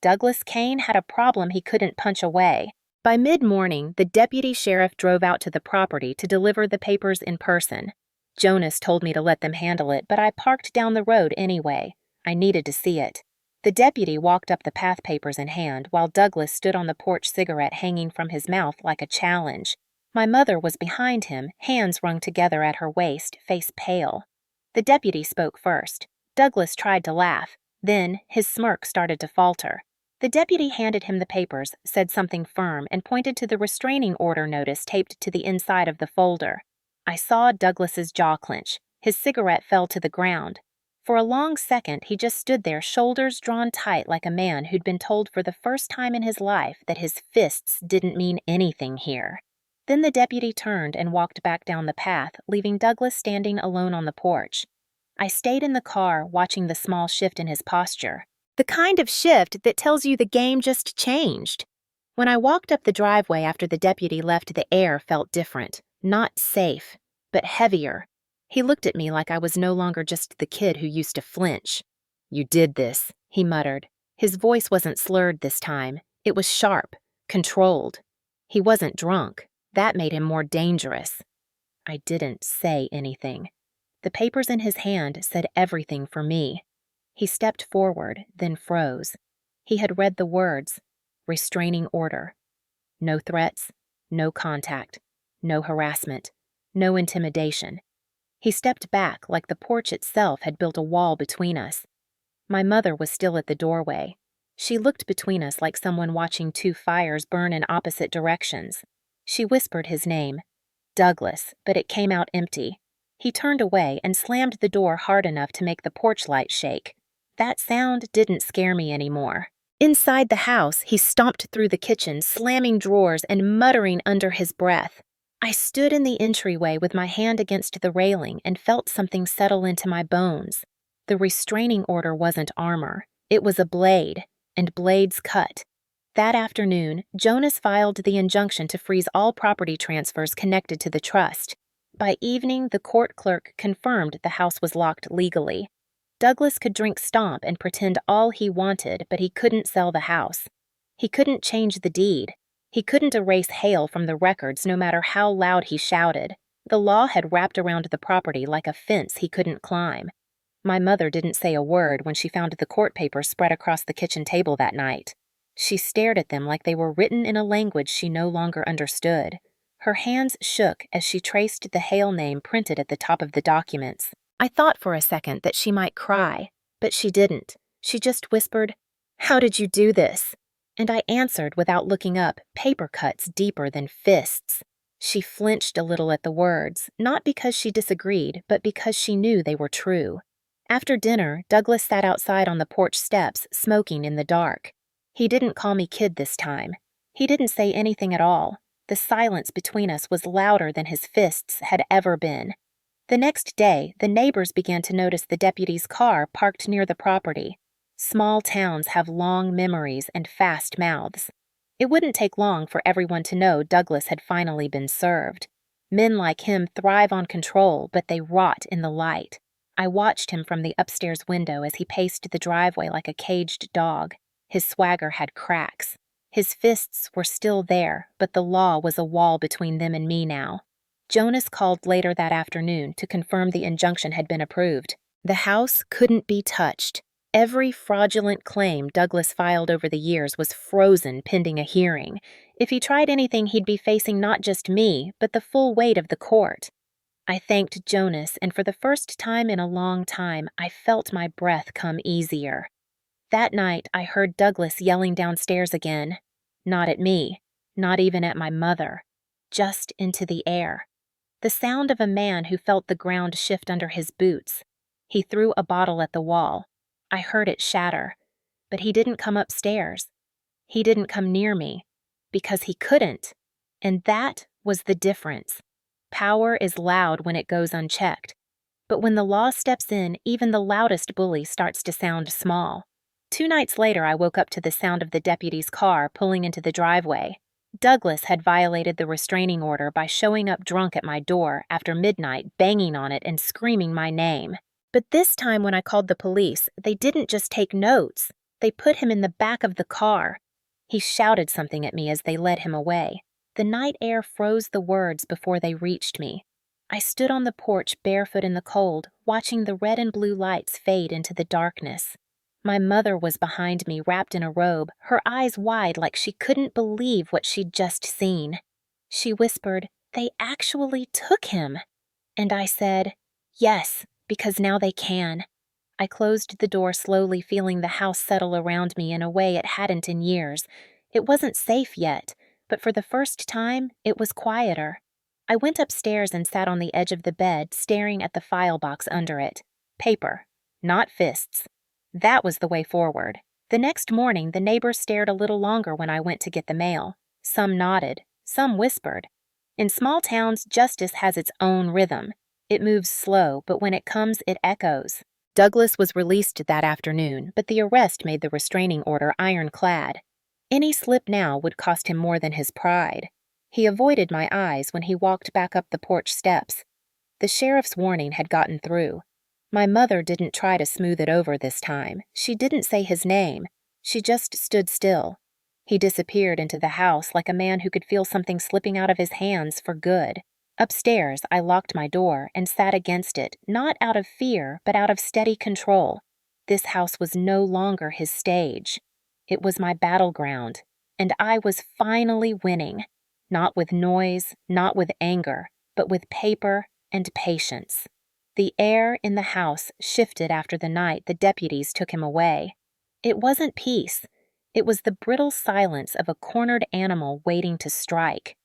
Douglas Kane had a problem he couldn't punch away. By mid-morning, the deputy sheriff drove out to the property to deliver the papers in person. Jonas told me to let them handle it, but I parked down the road anyway. I needed to see it. The deputy walked up the path papers in hand, while Douglas stood on the porch, cigarette hanging from his mouth like a challenge. My mother was behind him, hands wrung together at her waist, face pale. The deputy spoke first. Douglas tried to laugh. Then, his smirk started to falter. The deputy handed him the papers, said something firm, and pointed to the restraining order notice taped to the inside of the folder. I saw Douglas's jaw clench. His cigarette fell to the ground. For a long second, he just stood there, shoulders drawn tight like a man who'd been told for the first time in his life that his fists didn't mean anything here. Then the deputy turned and walked back down the path, leaving Douglas standing alone on the porch. I stayed in the car, watching the small shift in his posture. The kind of shift that tells you the game just changed. When I walked up the driveway after the deputy left, the air felt different. Not safe, but heavier. He looked at me like I was no longer just the kid who used to flinch. "You did this," he muttered. His voice wasn't slurred this time. It was sharp, controlled. He wasn't drunk. That made him more dangerous. I didn't say anything. The papers in his hand said everything for me. He stepped forward, then froze. He had read the words, restraining order. No threats, no contact, no harassment, no intimidation. He stepped back like the porch itself had built a wall between us. My mother was still at the doorway. She looked between us like someone watching two fires burn in opposite directions. She whispered his name, Douglas, but it came out empty. He turned away and slammed the door hard enough to make the porch light shake. That sound didn't scare me anymore. Inside the house, he stomped through the kitchen, slamming drawers and muttering under his breath. I stood in the entryway with my hand against the railing and felt something settle into my bones. The restraining order wasn't armor. It was a blade, and blades cut. That afternoon, Jonas filed the injunction to freeze all property transfers connected to the trust. By evening, the court clerk confirmed the house was locked legally. Douglas could drink stomp and pretend all he wanted, but he couldn't sell the house. He couldn't change the deed. He couldn't erase Hale from the records no matter how loud he shouted. The law had wrapped around the property like a fence he couldn't climb. My mother didn't say a word when she found the court papers spread across the kitchen table that night. She stared at them like they were written in a language she no longer understood. Her hands shook as she traced the Hale name printed at the top of the documents. I thought for a second that she might cry, but she didn't. She just whispered, "How did you do this?" And I answered without looking up, paper cuts deeper than fists. She flinched a little at the words, not because she disagreed, but because she knew they were true. After dinner, Douglas sat outside on the porch steps, smoking in the dark. He didn't call me kid this time. He didn't say anything at all. The silence between us was louder than his fists had ever been. The next day, the neighbors began to notice the deputy's car parked near the property. Small towns have long memories and fast mouths. It wouldn't take long for everyone to know Douglas had finally been served. Men like him thrive on control, but they rot in the light. I watched him from the upstairs window as he paced the driveway like a caged dog. His swagger had cracks. His fists were still there, but the law was a wall between them and me now. Jonas called later that afternoon to confirm the injunction had been approved. The house couldn't be touched. Every fraudulent claim Douglas filed over the years was frozen pending a hearing. If he tried anything, he'd be facing not just me, but the full weight of the court. I thanked Jonas, and for the first time in a long time, I felt my breath come easier. That night, I heard Douglas yelling downstairs again. Not at me, not even at my mother, just into the air. The sound of a man who felt the ground shift under his boots. He threw a bottle at the wall. I heard it shatter, but he didn't come upstairs. He didn't come near me, because he couldn't, and that was the difference. Power is loud when it goes unchecked, but when the law steps in, even the loudest bully starts to sound small. 2 nights later, I woke up to the sound of the deputy's car pulling into the driveway. Douglas had violated the restraining order by showing up drunk at my door after midnight, banging on it and screaming my name. But this time when I called the police, they didn't just take notes. They put him in the back of the car. He shouted something at me as they led him away. The night air froze the words before they reached me. I stood on the porch barefoot in the cold, watching the red and blue lights fade into the darkness. My mother was behind me, wrapped in a robe, her eyes wide like she couldn't believe what she'd just seen. She whispered, "They actually took him." And I said, "Yes, because now they can." I closed the door slowly, feeling the house settle around me in a way it hadn't in years. It wasn't safe yet, but for the first time, it was quieter. I went upstairs and sat on the edge of the bed, staring at the file box under it. Paper, not fists. That was the way forward. The next morning, the neighbors stared a little longer when I went to get the mail. Some nodded, some whispered. In small towns, justice has its own rhythm. It moves slow, but when it comes, it echoes. Douglas was released that afternoon, but the arrest made the restraining order ironclad. Any slip now would cost him more than his pride. He avoided my eyes when he walked back up the porch steps. The sheriff's warning had gotten through. My mother didn't try to smooth it over this time. She didn't say his name. She just stood still. He disappeared into the house like a man who could feel something slipping out of his hands for good. Upstairs, I locked my door and sat against it, not out of fear, but out of steady control. This house was no longer his stage. It was my battleground, and I was finally winning. Not with noise, not with anger, but with paper and patience. The air in the house shifted after the night the deputies took him away. It wasn't peace. It was the brittle silence of a cornered animal waiting to strike.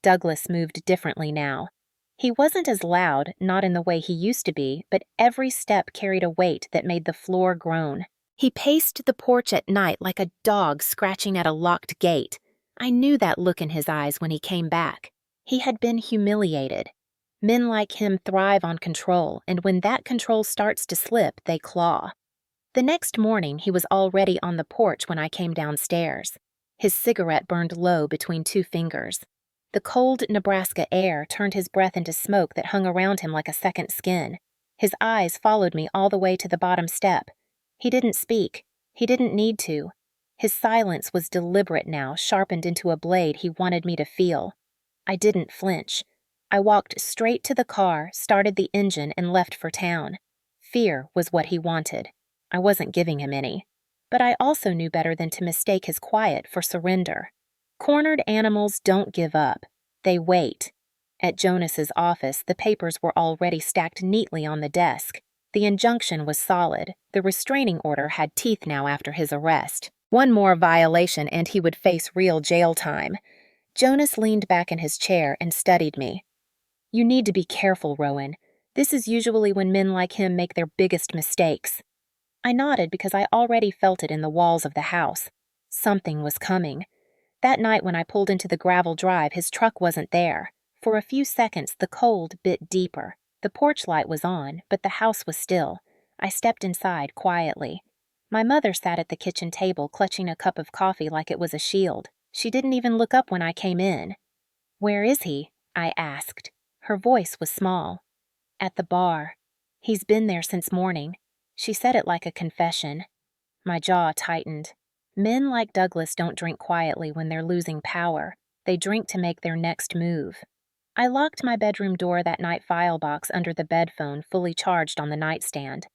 Douglas moved differently now. He wasn't as loud, not in the way he used to be, but every step carried a weight that made the floor groan. He paced the porch at night like a dog scratching at a locked gate. I knew that look in his eyes when he came back. He had been humiliated. Men like him thrive on control, and when that control starts to slip, they claw. The next morning, he was already on the porch when I came downstairs. His cigarette burned low between 2 fingers. The cold Nebraska air turned his breath into smoke that hung around him like a second skin. His eyes followed me all the way to the bottom step. He didn't speak. He didn't need to. His silence was deliberate now, sharpened into a blade he wanted me to feel. I didn't flinch. I walked straight to the car, started the engine, and left for town. Fear was what he wanted. I wasn't giving him any. But I also knew better than to mistake his quiet for surrender. Cornered animals don't give up. They wait. At Jonas's office, the papers were already stacked neatly on the desk. The injunction was solid. The restraining order had teeth now after his arrest. One more violation and he would face real jail time. Jonas leaned back in his chair and studied me. "You need to be careful, Rowan. This is usually when men like him make their biggest mistakes." I nodded because I already felt it in the walls of the house. Something was coming. That night when I pulled into the gravel drive, his truck wasn't there. For a few seconds, the cold bit deeper. The porch light was on, but the house was still. I stepped inside quietly. My mother sat at the kitchen table, clutching a cup of coffee like it was a shield. She didn't even look up when I came in. "Where is he?" I asked. Her voice was small. "At the bar. He's been there since morning." She said it like a confession. My jaw tightened. Men like Douglas don't drink quietly when they're losing power. They drink to make their next move. I locked my bedroom door that night, file box under the bed phone fully charged on the nightstand.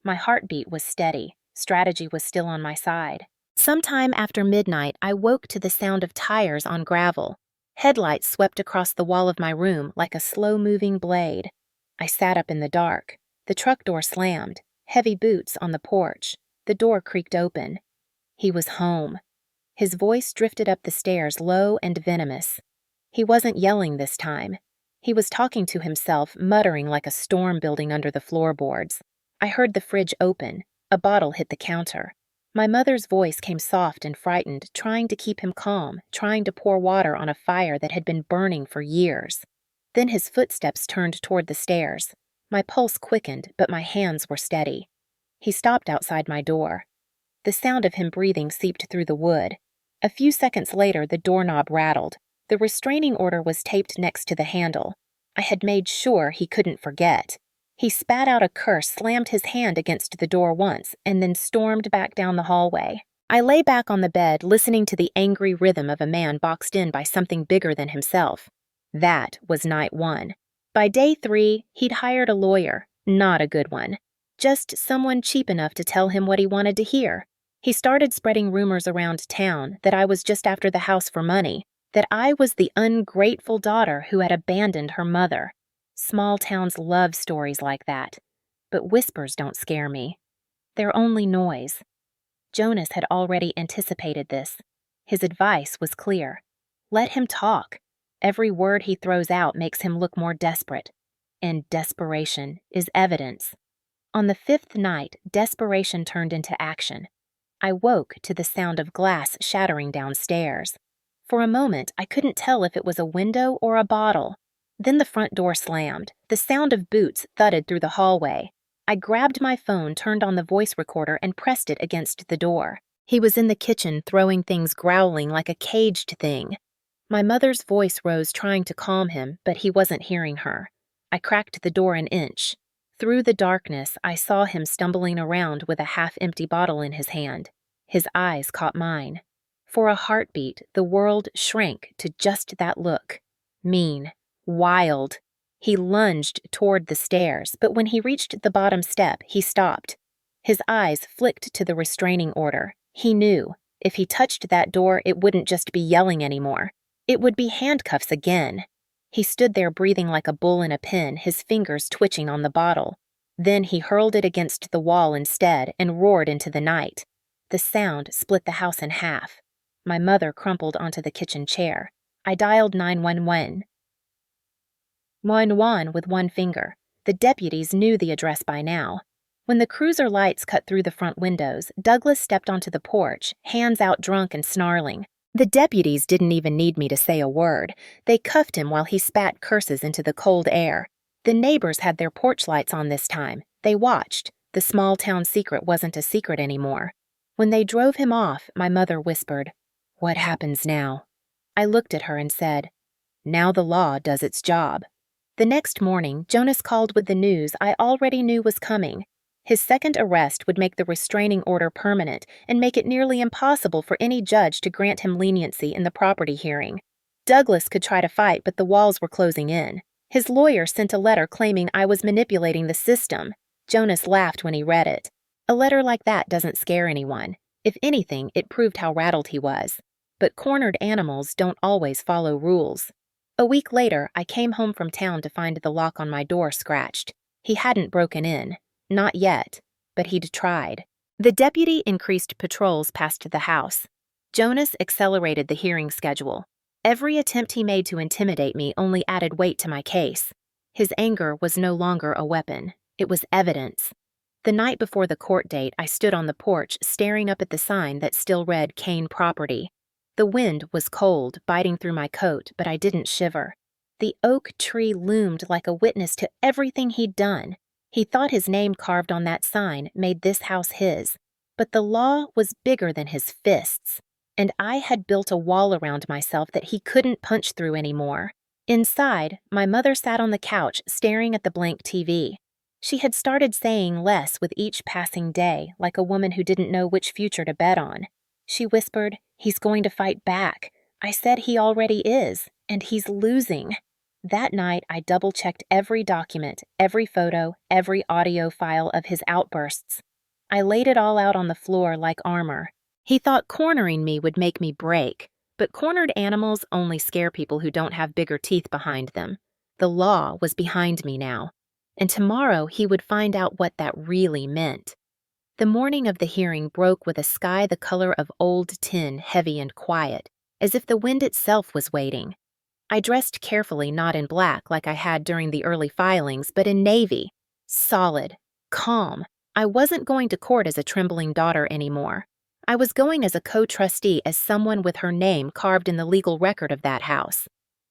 My heartbeat was steady. Strategy was still on my side. Sometime after midnight, I woke to the sound of tires on gravel. Headlights swept across the wall of my room like a slow-moving blade. I sat up in the dark. The truck door slammed. Heavy boots on the porch. The door creaked open. He was home. His voice drifted up the stairs, low and venomous. He wasn't yelling this time. He was talking to himself, muttering like a storm building under the floorboards. I heard the fridge open. A bottle hit the counter. My mother's voice came soft and frightened, trying to keep him calm, trying to pour water on a fire that had been burning for years. Then his footsteps turned toward the stairs. My pulse quickened, but my hands were steady. He stopped outside my door. The sound of him breathing seeped through the wood. A few seconds later, the doorknob rattled. The restraining order was taped next to the handle. I had made sure he couldn't forget. He spat out a curse, slammed his hand against the door once, and then stormed back down the hallway. I lay back on the bed, listening to the angry rhythm of a man boxed in by something bigger than himself. That was night 1. By day 3, he'd hired a lawyer, not a good one. Just someone cheap enough to tell him what he wanted to hear. He started spreading rumors around town that I was just after the house for money, that I was the ungrateful daughter who had abandoned her mother. Small towns love stories like that. But whispers don't scare me. They're only noise. Jonas had already anticipated this. His advice was clear. Let him talk. Every word he throws out makes him look more desperate. And desperation is evidence. On the 5th night, desperation turned into action. I woke to the sound of glass shattering downstairs. For a moment, I couldn't tell if it was a window or a bottle. Then the front door slammed. The sound of boots thudded through the hallway. I grabbed my phone, turned on the voice recorder, and pressed it against the door. He was in the kitchen, throwing things, growling like a caged thing. My mother's voice rose, trying to calm him, but he wasn't hearing her. I cracked the door an inch. Through the darkness, I saw him stumbling around with a half-empty bottle in his hand. His eyes caught mine. For a heartbeat, the world shrank to just that look. Mean. Wild. He lunged toward the stairs, but when he reached the bottom step, he stopped. His eyes flicked to the restraining order. He knew. If he touched that door, it wouldn't just be yelling anymore. It would be handcuffs again. He stood there breathing like a bull in a pen, his fingers twitching on the bottle. Then he hurled it against the wall instead and roared into the night. The sound split the house in half. My mother crumpled onto the kitchen chair. I dialed 911. 911 with one finger. The deputies knew the address by now. When the cruiser lights cut through the front windows, Douglas stepped onto the porch, hands out, drunk and snarling. The deputies didn't even need me to say a word. They cuffed him while he spat curses into the cold air. The neighbors had their porch lights on this time. They watched. The small town secret wasn't a secret anymore. When they drove him off, my mother whispered, "What happens now?" I looked at her and said, "Now the law does its job." The next morning, Jonas called with the news I already knew was coming. His second arrest would make the restraining order permanent and make it nearly impossible for any judge to grant him leniency in the property hearing. Douglas could try to fight, but the walls were closing in. His lawyer sent a letter claiming I was manipulating the system. Jonas laughed when he read it. A letter like that doesn't scare anyone. If anything, it proved how rattled he was. But cornered animals don't always follow rules. A week later, I came home from town to find the lock on my door scratched. He hadn't broken in. Not yet, but he'd tried. The deputy increased patrols past the house. Jonas accelerated the hearing schedule. Every attempt he made to intimidate me only added weight to my case. His anger was no longer a weapon. It was evidence. The night before the court date, I stood on the porch staring up at the sign that still read Kane Property. The wind was cold, biting through my coat, but I didn't shiver. The oak tree loomed like a witness to everything he'd done. He thought his name carved on that sign made this house his. But the law was bigger than his fists, and I had built a wall around myself that he couldn't punch through anymore. Inside, my mother sat on the couch staring at the blank TV. She had started saying less with each passing day, like a woman who didn't know which future to bet on. She whispered, "He's going to fight back. I said he already is, and he's losing." That night, I double-checked every document, every photo, every audio file of his outbursts. I laid it all out on the floor like armor. He thought cornering me would make me break, but cornered animals only scare people who don't have bigger teeth behind them. The law was behind me now, and tomorrow he would find out what that really meant. The morning of the hearing broke with a sky the color of old tin, heavy and quiet, as if the wind itself was waiting. I dressed carefully, not in black like I had during the early filings, but in navy. Solid. Calm. I wasn't going to court as a trembling daughter anymore. I was going as a co-trustee, as someone with her name carved in the legal record of that house.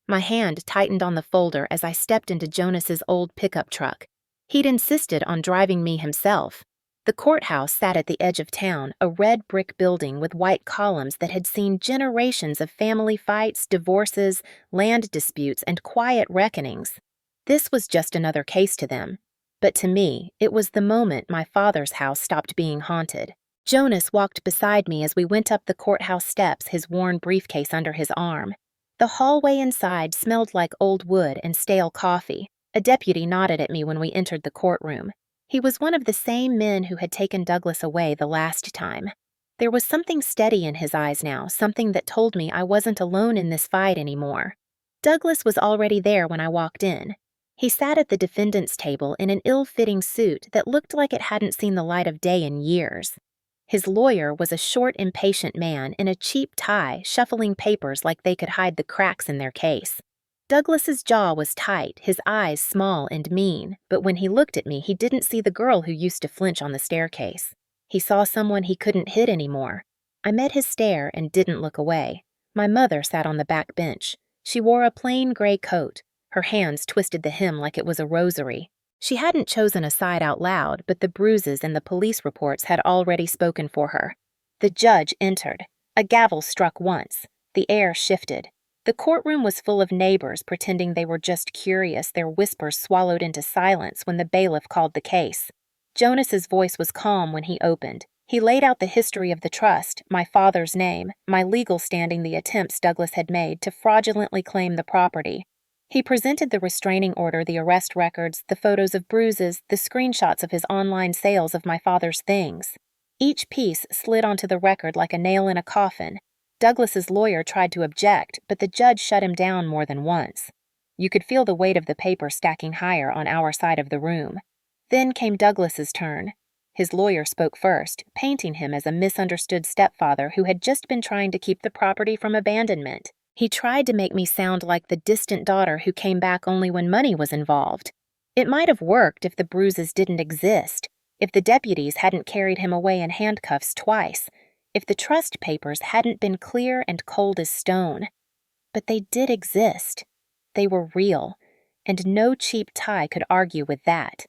My hand tightened on the folder as I stepped into Jonas's old pickup truck. He'd insisted on driving me himself. The courthouse sat at the edge of town, a red brick building with white columns that had seen generations of family fights, divorces, land disputes, and quiet reckonings. This was just another case to them. But to me, it was the moment my father's house stopped being haunted. Jonas walked beside me as we went up the courthouse steps, his worn briefcase under his arm. The hallway inside smelled like old wood and stale coffee. A deputy nodded at me when we entered the courtroom. He was one of the same men who had taken Douglas away the last time. There was something steady in his eyes now, something that told me I wasn't alone in this fight anymore. Douglas was already there when I walked in. He sat at the defendant's table in an ill-fitting suit that looked like it hadn't seen the light of day in years. His lawyer was a short, impatient man in a cheap tie, shuffling papers like they could hide the cracks in their case. Douglas's jaw was tight, his eyes small and mean, but when he looked at me, he didn't see the girl who used to flinch on the staircase. He saw someone he couldn't hit anymore. I met his stare and didn't look away. My mother sat on the back bench. She wore a plain gray coat. Her hands twisted the hem like it was a rosary. She hadn't chosen a side out loud, but the bruises and the police reports had already spoken for her. The judge entered. A gavel struck once. The air shifted. The courtroom was full of neighbors pretending they were just curious, their whispers swallowed into silence when the bailiff called the case. Jonas's voice was calm when he opened. He laid out the history of the trust, my father's name, my legal standing, the attempts Douglas had made to fraudulently claim the property. He presented the restraining order, the arrest records, the photos of bruises, the screenshots of his online sales of my father's things. Each piece slid onto the record like a nail in a coffin. Douglas's lawyer tried to object, but the judge shut him down more than once. You could feel the weight of the paper stacking higher on our side of the room. Then came Douglas's turn. His lawyer spoke first, painting him as a misunderstood stepfather who had just been trying to keep the property from abandonment. He tried to make me sound like the distant daughter who came back only when money was involved. It might have worked if the bruises didn't exist, if the deputies hadn't carried him away in handcuffs twice, if the trust papers hadn't been clear and cold as stone. But they did exist. They were real, and no cheap tie could argue with that.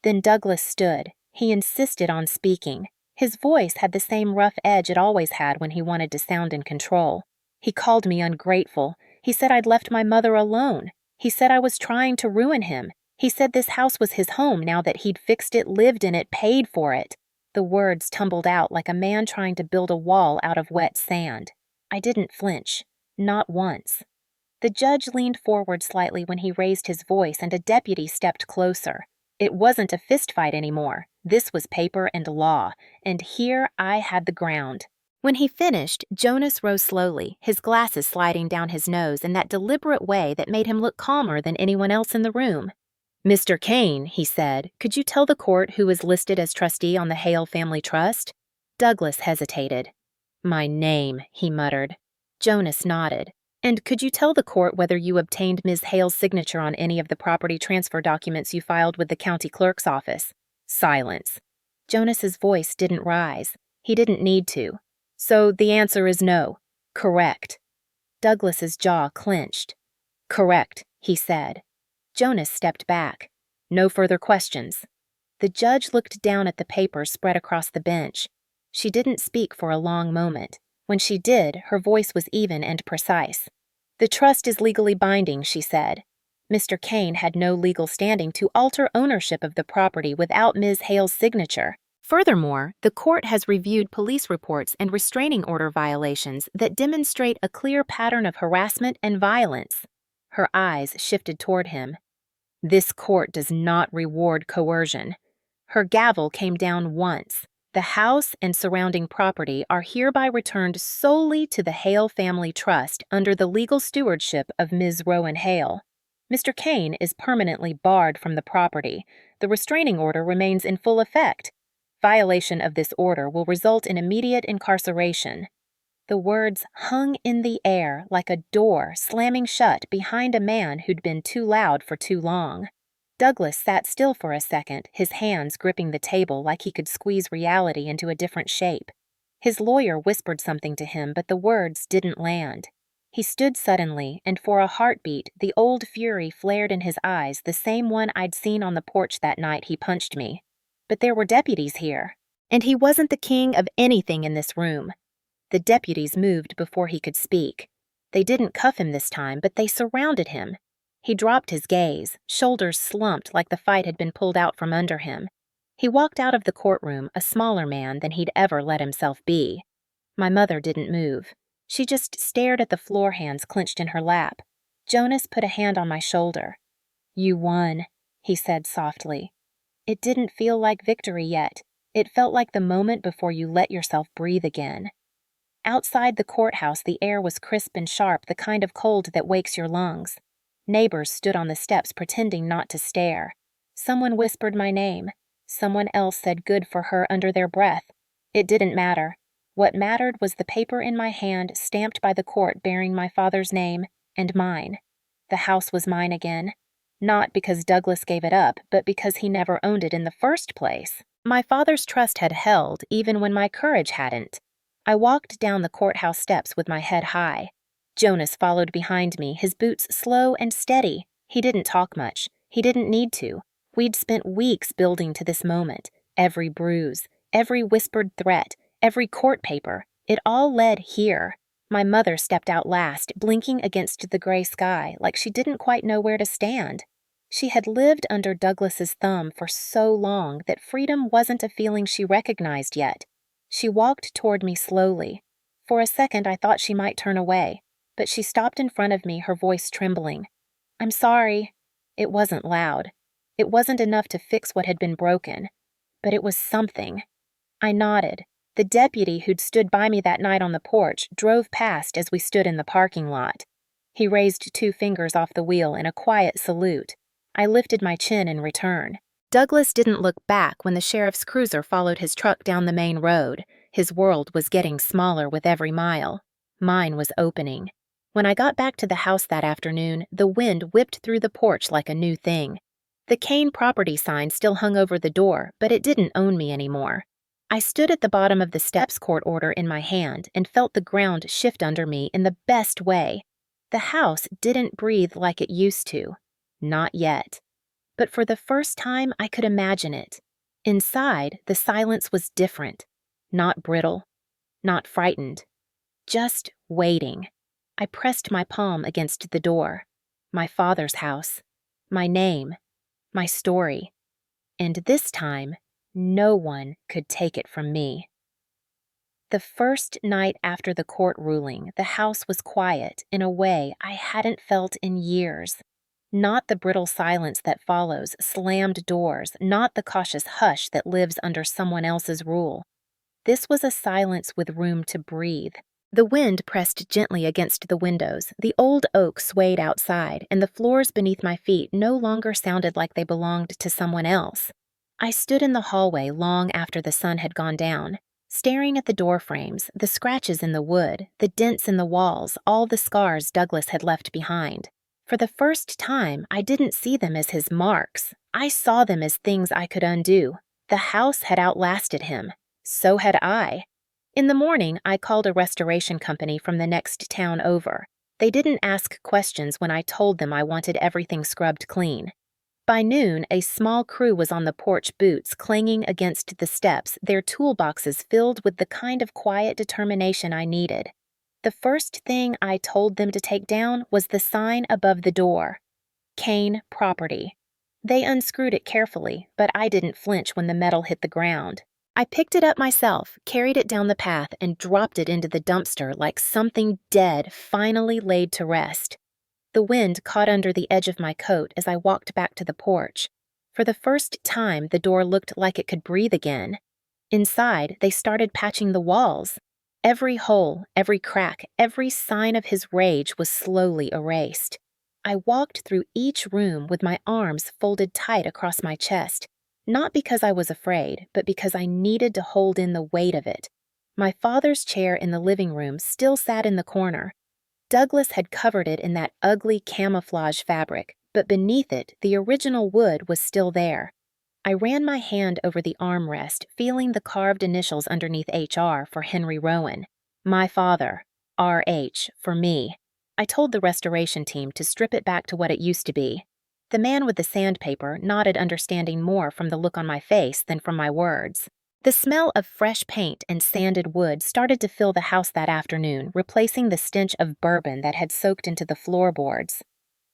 Then Douglas stood. He insisted on speaking. His voice had the same rough edge it always had when he wanted to sound in control. He called me ungrateful. He said I'd left my mother alone. He said I was trying to ruin him. He said this house was his home now that he'd fixed it, lived in it, paid for it. The words tumbled out like a man trying to build a wall out of wet sand. I didn't flinch. Not once. The judge leaned forward slightly when he raised his voice, and a deputy stepped closer. It wasn't a fistfight anymore. This was paper and law, and here I had the ground. When he finished, Jonas rose slowly, his glasses sliding down his nose in that deliberate way that made him look calmer than anyone else in the room. "Mr. Kane," he said, "could you tell the court who is listed as trustee on the Hale Family Trust?" Douglas hesitated. "My name," he muttered. Jonas nodded. "And could you tell the court whether you obtained Ms. Hale's signature on any of the property transfer documents you filed with the county clerk's office?" Silence. Jonas's voice didn't rise. He didn't need to. "So the answer is no." "Correct." Douglas's jaw clenched. "Correct," he said. Jonas stepped back. "No further questions." The judge looked down at the papers spread across the bench. She didn't speak for a long moment. When she did, her voice was even and precise. "The trust is legally binding," she said. Mr. Kane had no legal standing to alter ownership of the property without Ms. Hale's signature. Furthermore, the court has reviewed police reports and restraining order violations that demonstrate a clear pattern of harassment and violence. Her eyes shifted toward him. "This court does not reward coercion." Her gavel came down once. "The house and surrounding property are hereby returned solely to the Hale Family Trust under the legal stewardship of Ms. Rowan Hale. Mr. Kane is permanently barred from the property. The restraining order remains in full effect. Violation of this order will result in immediate incarceration." The words hung in the air like a door slamming shut behind a man who'd been too loud for too long. Douglas sat still for a second, his hands gripping the table like he could squeeze reality into a different shape. His lawyer whispered something to him, but the words didn't land. He stood suddenly, and for a heartbeat, the old fury flared in his eyes, the same one I'd seen on the porch that night he punched me. But there were deputies here, and he wasn't the king of anything in this room. The deputies moved before he could speak. They didn't cuff him this time, but they surrounded him. He dropped his gaze, shoulders slumped like the fight had been pulled out from under him. He walked out of the courtroom a smaller man than he'd ever let himself be. My mother didn't move. She just stared at the floor hands clenched in her lap. Jonas put a hand on my shoulder. "You won," he said softly. It didn't feel like victory yet. It felt like the moment before you let yourself breathe again. Outside the courthouse, the air was crisp and sharp, the kind of cold that wakes your lungs. Neighbors stood on the steps pretending not to stare. Someone whispered my name. Someone else said good for her under their breath. It didn't matter. What mattered was the paper in my hand stamped by the court bearing my father's name and mine. The house was mine again. Not because Douglas gave it up, but because he never owned it in the first place. My father's trust had held even when my courage hadn't. I walked down the courthouse steps with my head high. Jonas followed behind me, his boots slow and steady. He didn't talk much. He didn't need to. We'd spent weeks building to this moment. Every bruise, every whispered threat, every court paper, it all led here. My mother stepped out last, blinking against the gray sky like she didn't quite know where to stand. She had lived under Douglas's thumb for so long that freedom wasn't a feeling she recognized yet. She walked toward me slowly. For a second I thought she might turn away, but she stopped in front of me, her voice trembling. "I'm sorry." It wasn't loud. It wasn't enough to fix what had been broken, but it was something. I nodded. The deputy who'd stood by me that night on the porch drove past as we stood in the parking lot. He raised 2 fingers off the wheel in a quiet salute. I lifted my chin in return. Douglas didn't look back when the sheriff's cruiser followed his truck down the main road. His world was getting smaller with every mile. Mine was opening. When I got back to the house that afternoon, the wind whipped through the porch like a new thing. The Kane property sign still hung over the door, but it didn't own me anymore. I stood at the bottom of the steps, court order in my hand, and felt the ground shift under me in the best way. The house didn't breathe like it used to. Not yet. But for the first time, I could imagine it. Inside, the silence was different. Not brittle. Not frightened. Just waiting. I pressed my palm against the door. My father's house. My name. my story. And this time, no one could take it from me. The first night after the court ruling, the house was quiet in a way I hadn't felt in years. Not the brittle silence that follows slammed doors, not the cautious hush that lives under someone else's rule. This was a silence with room to breathe. The wind pressed gently against the windows, the old oak swayed outside, and the floors beneath my feet no longer sounded like they belonged to someone else. I stood in the hallway long after the sun had gone down, staring at the door frames, the scratches in the wood, the dents in the walls, all the scars Douglas had left behind. For the first time, I didn't see them as his marks. I saw them as things I could undo. The house had outlasted him. So had I. In the morning, I called a restoration company from the next town over. They didn't ask questions when I told them I wanted everything scrubbed clean. By noon, a small crew was on the porch, boots clanging against the steps, their toolboxes filled with the kind of quiet determination I needed. The first thing I told them to take down was the sign above the door. Kane Property. They unscrewed it carefully, but I didn't flinch when the metal hit the ground. I picked it up myself, carried it down the path, and dropped it into the dumpster like something dead finally laid to rest. The wind caught under the edge of my coat as I walked back to the porch. For the first time, the door looked like it could breathe again. Inside, they started patching the walls. Every hole, every crack, every sign of his rage was slowly erased. I walked through each room with my arms folded tight across my chest, not because I was afraid, but because I needed to hold in the weight of it. My father's chair in the living room still sat in the corner. Douglas had covered it in that ugly camouflage fabric, but beneath it, the original wood was still there. I ran my hand over the armrest, feeling the carved initials underneath HR for Henry Rowan. My father, RH, for me. I told the restoration team to strip it back to what it used to be. The man with the sandpaper nodded, understanding more from the look on my face than from my words. The smell of fresh paint and sanded wood started to fill the house that afternoon, replacing the stench of bourbon that had soaked into the floorboards.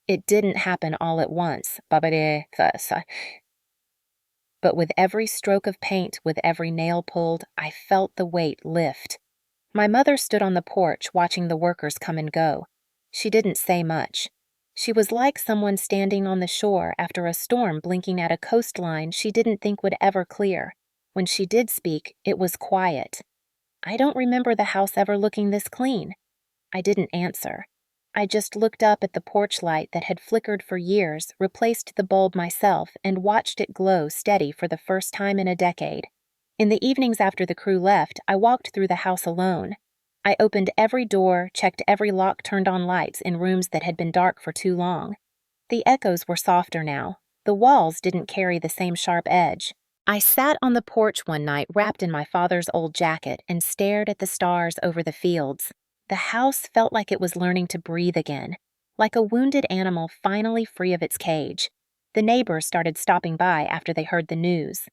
It didn't happen all at once, but with every stroke of paint, with every nail pulled, I felt the weight lift. My mother stood on the porch watching the workers come and go. She didn't say much. She was like someone standing on the shore after a storm blinking at a coastline she didn't think would ever clear. When she did speak, it was quiet. I don't remember the house ever looking this clean. I didn't answer. I just looked up at the porch light that had flickered for years, replaced the bulb myself, and watched it glow steady for the first time in a decade. In the evenings after the crew left, I walked through the house alone. I opened every door, checked every lock, turned on lights in rooms that had been dark for too long. The echoes were softer now. The walls didn't carry the same sharp edge. I sat on the porch one night wrapped in my father's old jacket and stared at the stars over the fields. The house felt like it was learning to breathe again, like a wounded animal finally free of its cage. The neighbors started stopping by after they heard the news.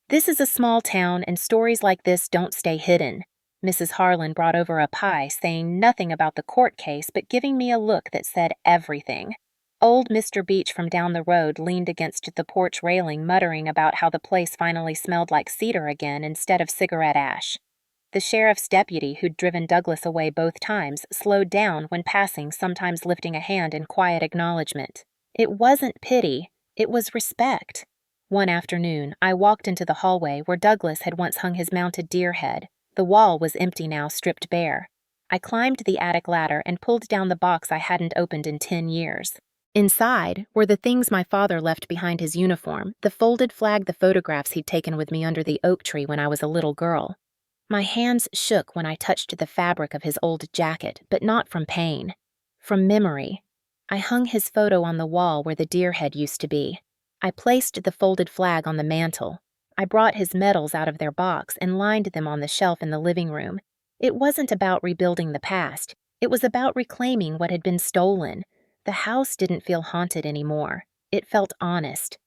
This is a small town, and stories like this don't stay hidden. Mrs. Harlan brought over a pie, saying nothing about the court case, but giving me a look that said everything. Old Mr. Beach from down the road leaned against the porch railing, muttering about how the place finally smelled like cedar again instead of cigarette ash. The sheriff's deputy, who'd driven Douglas away both times, slowed down when passing, sometimes lifting a hand in quiet acknowledgement. It wasn't pity, it was respect. One afternoon, I walked into the hallway where Douglas had once hung his mounted deer head. The wall was empty now, stripped bare. I climbed the attic ladder and pulled down the box I hadn't opened in 10 years. Inside were the things my father left behind his uniform, the folded flag, the photographs he'd taken with me under the oak tree when I was a little girl. My hands shook when I touched the fabric of his old jacket, but not from pain. From memory. I hung his photo on the wall where the deer head used to be. I placed the folded flag on the mantel. I brought his medals out of their box and lined them on the shelf in the living room. It wasn't about rebuilding the past. It was about reclaiming what had been stolen. The house didn't feel haunted anymore. It felt honest.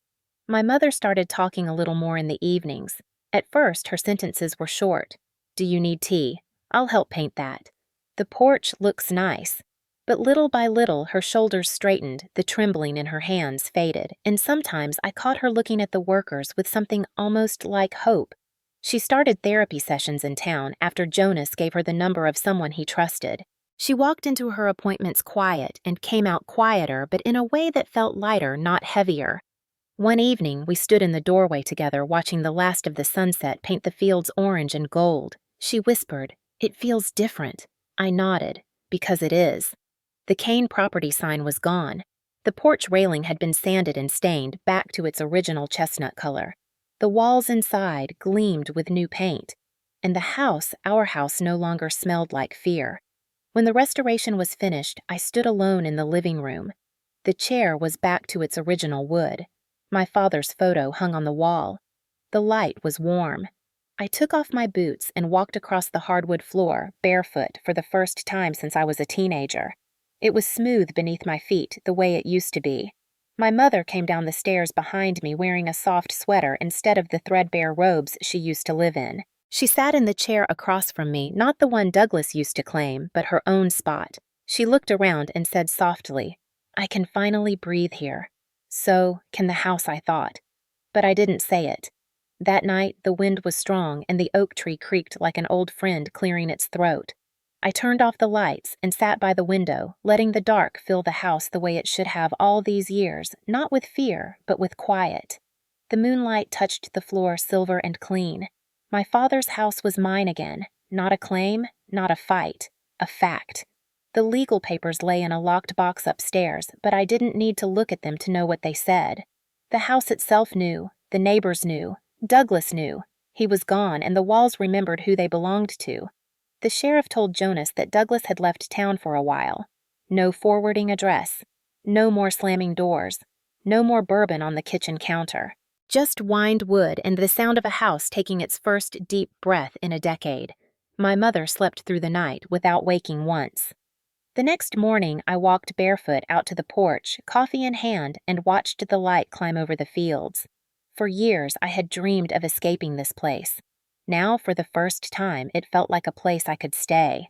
My mother started talking a little more in the evenings. At first, her sentences were short. Do you need tea? I'll help paint that. The porch looks nice. But little by little, her shoulders straightened, the trembling in her hands faded, and sometimes I caught her looking at the workers with something almost like hope. She started therapy sessions in town after Jonas gave her the number of someone he trusted. She walked into her appointments quiet and came out quieter, but in a way that felt lighter, not heavier. One evening, we stood in the doorway together watching the last of the sunset paint the fields orange and gold. She whispered, "It feels different." I nodded, "Because it is." The Kane property sign was gone. The porch railing had been sanded and stained back to its original chestnut color. The walls inside gleamed with new paint. And the house, our house, no longer smelled like fear. When the restoration was finished, I stood alone in the living room. The chair was back to its original wood. My father's photo hung on the wall. The light was warm. I took off my boots and walked across the hardwood floor, barefoot, for the first time since I was a teenager. It was smooth beneath my feet, the way it used to be. My mother came down the stairs behind me wearing a soft sweater instead of the threadbare robes she used to live in. She sat in the chair across from me, not the one Douglas used to claim, but her own spot. She looked around and said softly, "I can finally breathe here." So can the house, I thought. But I didn't say it. That night, the wind was strong and the oak tree creaked like an old friend clearing its throat. I turned off the lights and sat by the window, letting the dark fill the house the way it should have all these years, not with fear, but with quiet. The moonlight touched the floor silver and clean. My father's house was mine again, not a claim, not a fight, a fact. The legal papers lay in a locked box upstairs, but I didn't need to look at them to know what they said. The house itself knew, the neighbors knew, Douglas knew. He was gone, and the walls remembered who they belonged to. The sheriff told Jonas that Douglas had left town for a while. No forwarding address. No more slamming doors. No more bourbon on the kitchen counter. Just wined wood and the sound of a house taking its first deep breath in a decade. My mother slept through the night without waking once. The next morning, I walked barefoot out to the porch, coffee in hand, and watched the light climb over the fields. For years, I had dreamed of escaping this place. Now, for the first time, it felt like a place I could stay.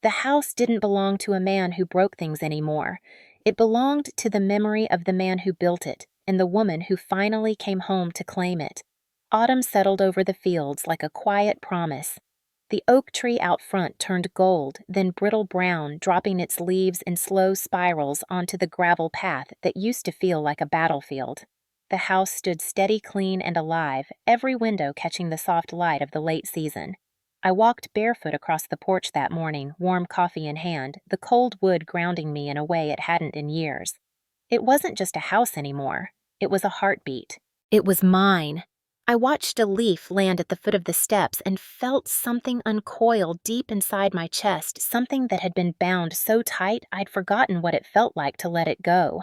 The house didn't belong to a man who broke things anymore. It belonged to the memory of the man who built it and the woman who finally came home to claim it. Autumn settled over the fields like a quiet promise. The oak tree out front turned gold, then brittle brown, dropping its leaves in slow spirals onto the gravel path that used to feel like a battlefield. The house stood steady, clean, and alive, every window catching the soft light of the late season. I walked barefoot across the porch that morning, warm coffee in hand, the cold wood grounding me in a way it hadn't in years. It wasn't just a house anymore. It was a heartbeat. It was mine. I watched a leaf land at the foot of the steps and felt something uncoil deep inside my chest, something that had been bound so tight I'd forgotten what it felt like to let it go.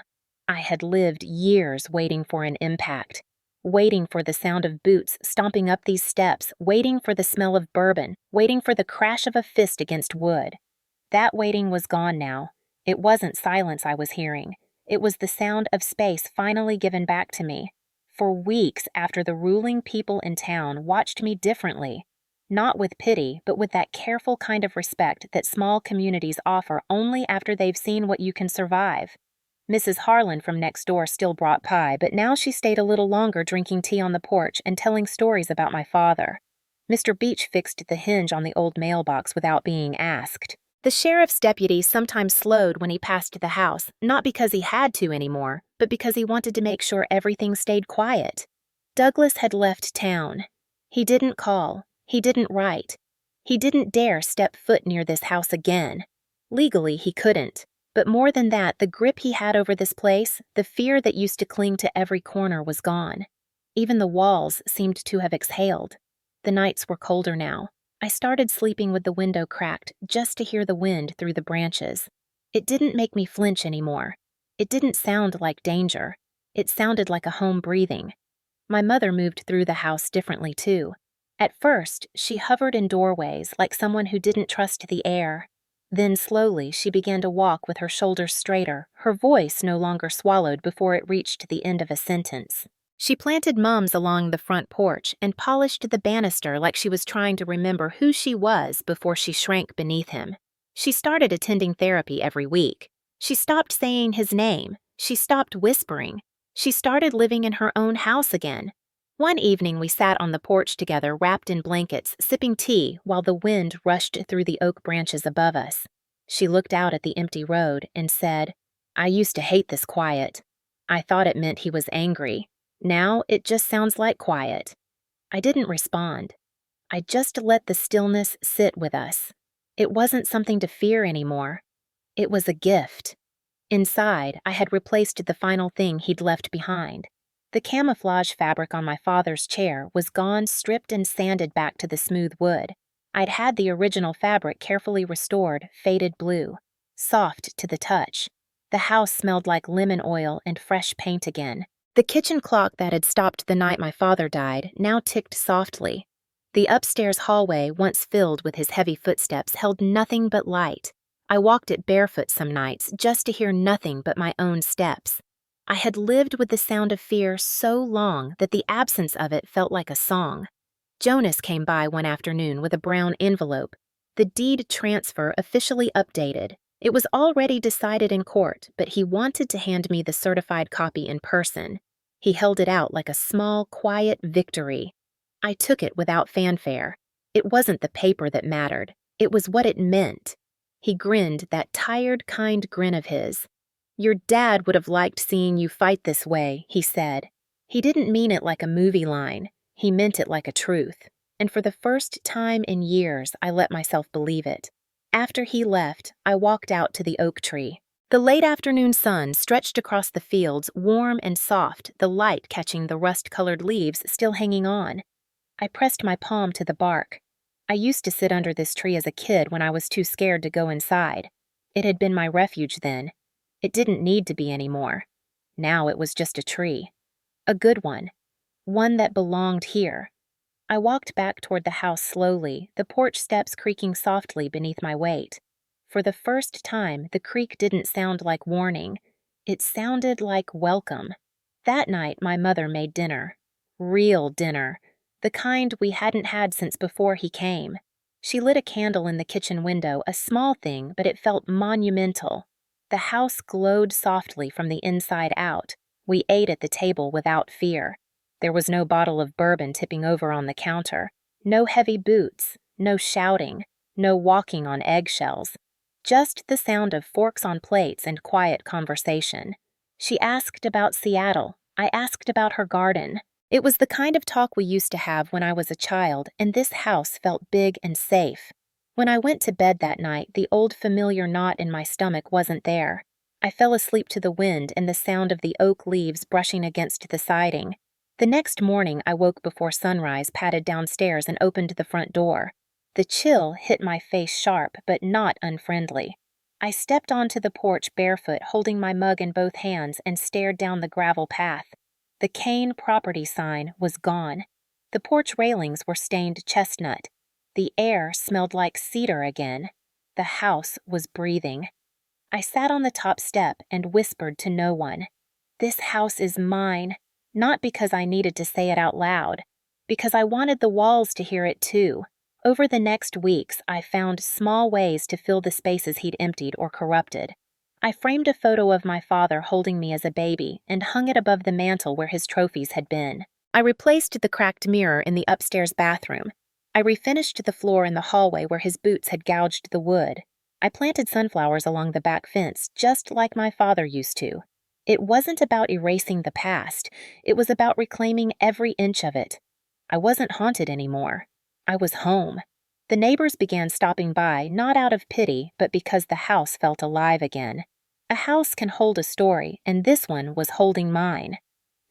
I had lived years waiting for an impact, waiting for the sound of boots stomping up these steps, waiting for the smell of bourbon, waiting for the crash of a fist against wood. That waiting was gone now. It wasn't silence I was hearing. It was the sound of space finally given back to me. For weeks after the ruling people in town watched me differently, not with pity, but with that careful kind of respect that small communities offer only after they've seen what you can survive. Mrs. Harlan from next door still brought pie, but now she stayed a little longer drinking tea on the porch and telling stories about my father. Mr. Beach fixed the hinge on the old mailbox without being asked. The sheriff's deputy sometimes slowed when he passed the house, not because he had to anymore, but because he wanted to make sure everything stayed quiet. Douglas had left town. He didn't call. He didn't write. He didn't dare step foot near this house again. Legally, he couldn't. But more than that, the grip he had over this place, the fear that used to cling to every corner was gone. Even the walls seemed to have exhaled. The nights were colder now. I started sleeping with the window cracked just to hear the wind through the branches. It didn't make me flinch anymore. It didn't sound like danger. It sounded like a home breathing. My mother moved through the house differently too. At first, she hovered in doorways like someone who didn't trust the air. Then slowly she began to walk with her shoulders straighter, her voice no longer swallowed before it reached the end of a sentence. She planted mums along the front porch and polished the banister like she was trying to remember who she was before she shrank beneath him. She started attending therapy every week. She stopped saying his name. She stopped whispering. She started living in her own house again. One evening we sat on the porch together, wrapped in blankets, sipping tea while the wind rushed through the oak branches above us. She looked out at the empty road and said, "I used to hate this quiet. I thought it meant he was angry. Now it just sounds like quiet." I didn't respond. I just let the stillness sit with us. It wasn't something to fear anymore. It was a gift. Inside, I had replaced the final thing he'd left behind. The camouflage fabric on my father's chair was gone, stripped and sanded back to the smooth wood. I'd had the original fabric carefully restored, faded blue, soft to the touch. The house smelled like lemon oil and fresh paint again. The kitchen clock that had stopped the night my father died now ticked softly. The upstairs hallway, once filled with his heavy footsteps, held nothing but light. I walked it barefoot some nights just to hear nothing but my own steps. I had lived with the sound of fear so long that the absence of it felt like a song. Jonas came by one afternoon with a brown envelope. The deed transfer officially updated. It was already decided in court, but he wanted to hand me the certified copy in person. He held it out like a small, quiet victory. I took it without fanfare. It wasn't the paper that mattered. It was what it meant. He grinned, that tired, kind grin of his. "Your dad would have liked seeing you fight this way," he said. He didn't mean it like a movie line. He meant it like a truth. And for the first time in years, I let myself believe it. After he left, I walked out to the oak tree. The late afternoon sun stretched across the fields, warm and soft, the light catching the rust-colored leaves still hanging on. I pressed my palm to the bark. I used to sit under this tree as a kid when I was too scared to go inside. It had been my refuge then. It didn't need to be anymore. Now it was just a tree. A good one. One that belonged here. I walked back toward the house slowly, the porch steps creaking softly beneath my weight. For the first time, the creak didn't sound like warning. It sounded like welcome. That night, my mother made dinner. Real dinner. The kind we hadn't had since before he came. She lit a candle in the kitchen window, a small thing, but it felt monumental. The house glowed softly from the inside out. We ate at the table without fear. There was no bottle of bourbon tipping over on the counter, no heavy boots, no shouting, no walking on eggshells. Just the sound of forks on plates and quiet conversation. She asked about Seattle. I asked about her garden. It was the kind of talk we used to have when I was a child, and this house felt big and safe. When I went to bed that night, the old familiar knot in my stomach wasn't there. I fell asleep to the wind and the sound of the oak leaves brushing against the siding. The next morning, I woke before sunrise, padded downstairs, and opened the front door. The chill hit my face sharp, but not unfriendly. I stepped onto the porch barefoot, holding my mug in both hands, and stared down the gravel path. The Kane property sign was gone. The porch railings were stained chestnut. The air smelled like cedar again. The house was breathing. I sat on the top step and whispered to no one. This house is mine, not because I needed to say it out loud, because I wanted the walls to hear it too. Over the next weeks, I found small ways to fill the spaces he'd emptied or corrupted. I framed a photo of my father holding me as a baby and hung it above the mantel where his trophies had been. I replaced the cracked mirror in the upstairs bathroom. I refinished the floor in the hallway where his boots had gouged the wood. I planted sunflowers along the back fence, just like my father used to. It wasn't about erasing the past. It was about reclaiming every inch of it. I wasn't haunted anymore. I was home. The neighbors began stopping by, not out of pity, but because the house felt alive again. A house can hold a story, and this one was holding mine.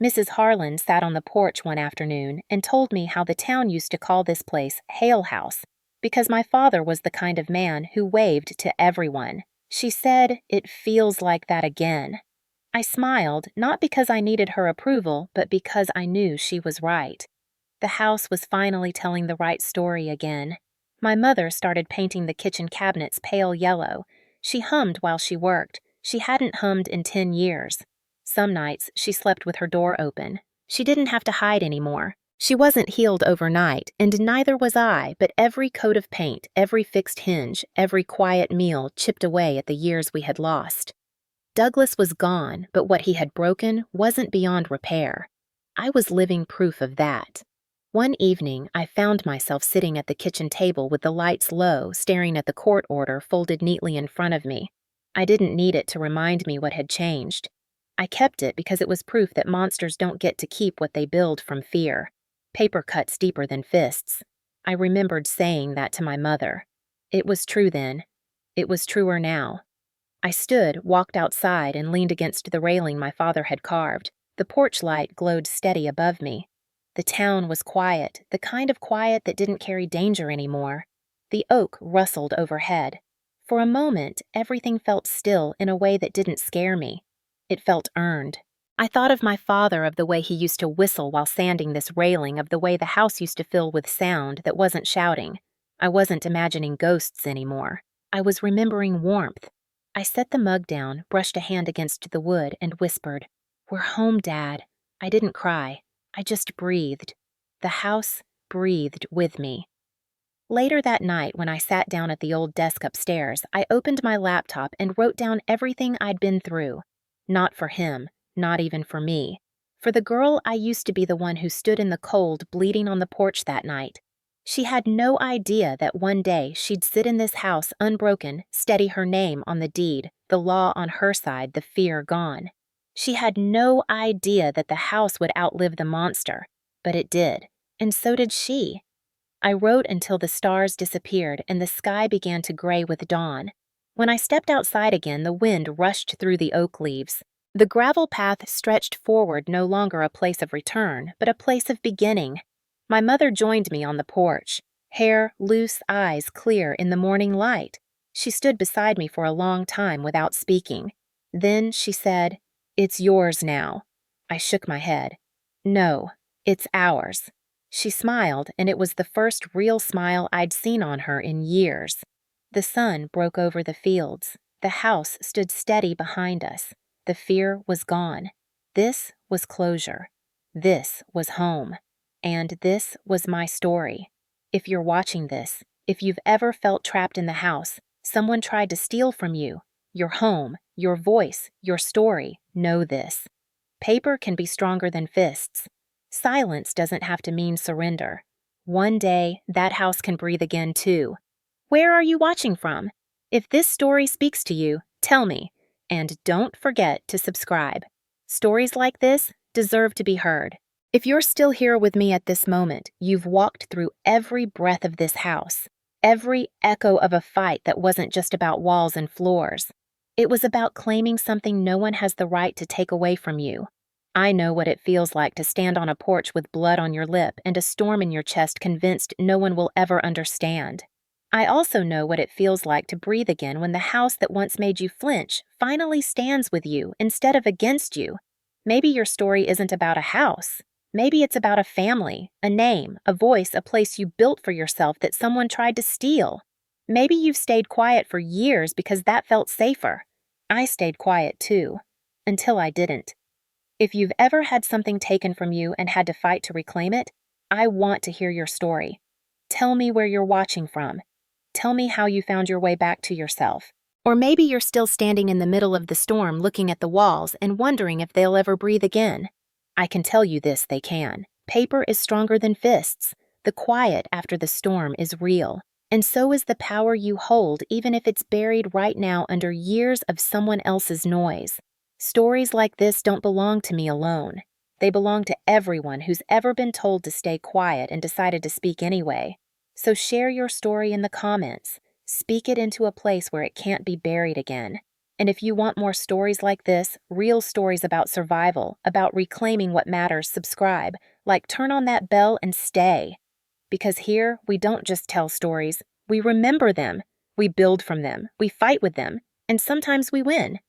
Mrs. Harlan sat on the porch one afternoon and told me how the town used to call this place Hale House, because my father was the kind of man who waved to everyone. She said, "It feels like that again." I smiled, not because I needed her approval, but because I knew she was right. The house was finally telling the right story again. My mother started painting the kitchen cabinets pale yellow. She hummed while she worked. She hadn't hummed in 10 years. Some nights, she slept with her door open. She didn't have to hide anymore. She wasn't healed overnight, and neither was I, but every coat of paint, every fixed hinge, every quiet meal chipped away at the years we had lost. Douglas was gone, but what he had broken wasn't beyond repair. I was living proof of that. One evening, I found myself sitting at the kitchen table with the lights low, staring at the court order folded neatly in front of me. I didn't need it to remind me what had changed. I kept it because it was proof that monsters don't get to keep what they build from fear. Paper cuts deeper than fists. I remembered saying that to my mother. It was true then. It was truer now. I stood, walked outside, and leaned against the railing my father had carved. The porch light glowed steady above me. The town was quiet, the kind of quiet that didn't carry danger anymore. The oak rustled overhead. For a moment, everything felt still in a way that didn't scare me. It felt earned. I thought of my father, of the way he used to whistle while sanding this railing, of the way the house used to fill with sound that wasn't shouting. I wasn't imagining ghosts anymore. I was remembering warmth. I set the mug down, brushed a hand against the wood, and whispered, "We're home, Dad." I didn't cry. I just breathed. The house breathed with me. Later that night, when I sat down at the old desk upstairs, I opened my laptop and wrote down everything I'd been through. Not for him, not even for me. For the girl I used to be, the one who stood in the cold, bleeding on the porch that night. She had no idea that one day she'd sit in this house unbroken, steady her name on the deed, the law on her side, the fear gone. She had no idea that the house would outlive the monster, but it did, and so did she. I wrote until the stars disappeared and the sky began to gray with dawn. When I stepped outside again, the wind rushed through the oak leaves. The gravel path stretched forward, no longer a place of return, but a place of beginning. My mother joined me on the porch, hair loose, eyes clear in the morning light. She stood beside me for a long time without speaking. Then she said, "It's yours now." I shook my head. "No, it's ours." She smiled, and it was the first real smile I'd seen on her in years. The sun broke over the fields. The house stood steady behind us. The fear was gone. This was closure. This was home. And this was my story. If you're watching this, if you've ever felt trapped in the house, someone tried to steal from you, your home, your voice, your story, know this. Paper can be stronger than fists. Silence doesn't have to mean surrender. One day, that house can breathe again too. Where are you watching from? If this story speaks to you, tell me. And don't forget to subscribe. Stories like this deserve to be heard. If you're still here with me at this moment, you've walked through every breath of this house, every echo of a fight that wasn't just about walls and floors. It was about claiming something no one has the right to take away from you. I know what it feels like to stand on a porch with blood on your lip and a storm in your chest, convinced no one will ever understand. I also know what it feels like to breathe again when the house that once made you flinch finally stands with you instead of against you. Maybe your story isn't about a house. Maybe it's about a family, a name, a voice, a place you built for yourself that someone tried to steal. Maybe you've stayed quiet for years because that felt safer. I stayed quiet too, until I didn't. If you've ever had something taken from you and had to fight to reclaim it, I want to hear your story. Tell me where you're watching from. Tell me how you found your way back to yourself. Or maybe you're still standing in the middle of the storm looking at the walls and wondering if they'll ever breathe again. I can tell you this, they can. Paper is stronger than fists. The quiet after the storm is real. And so is the power you hold, even if it's buried right now under years of someone else's noise. Stories like this don't belong to me alone. They belong to everyone who's ever been told to stay quiet and decided to speak anyway. So share your story in the comments. Speak it into a place where it can't be buried again. And if you want more stories like this, real stories about survival, about reclaiming what matters, subscribe. Turn on that bell and stay. Because here, we don't just tell stories. We remember them. We build from them. We fight with them. And sometimes we win.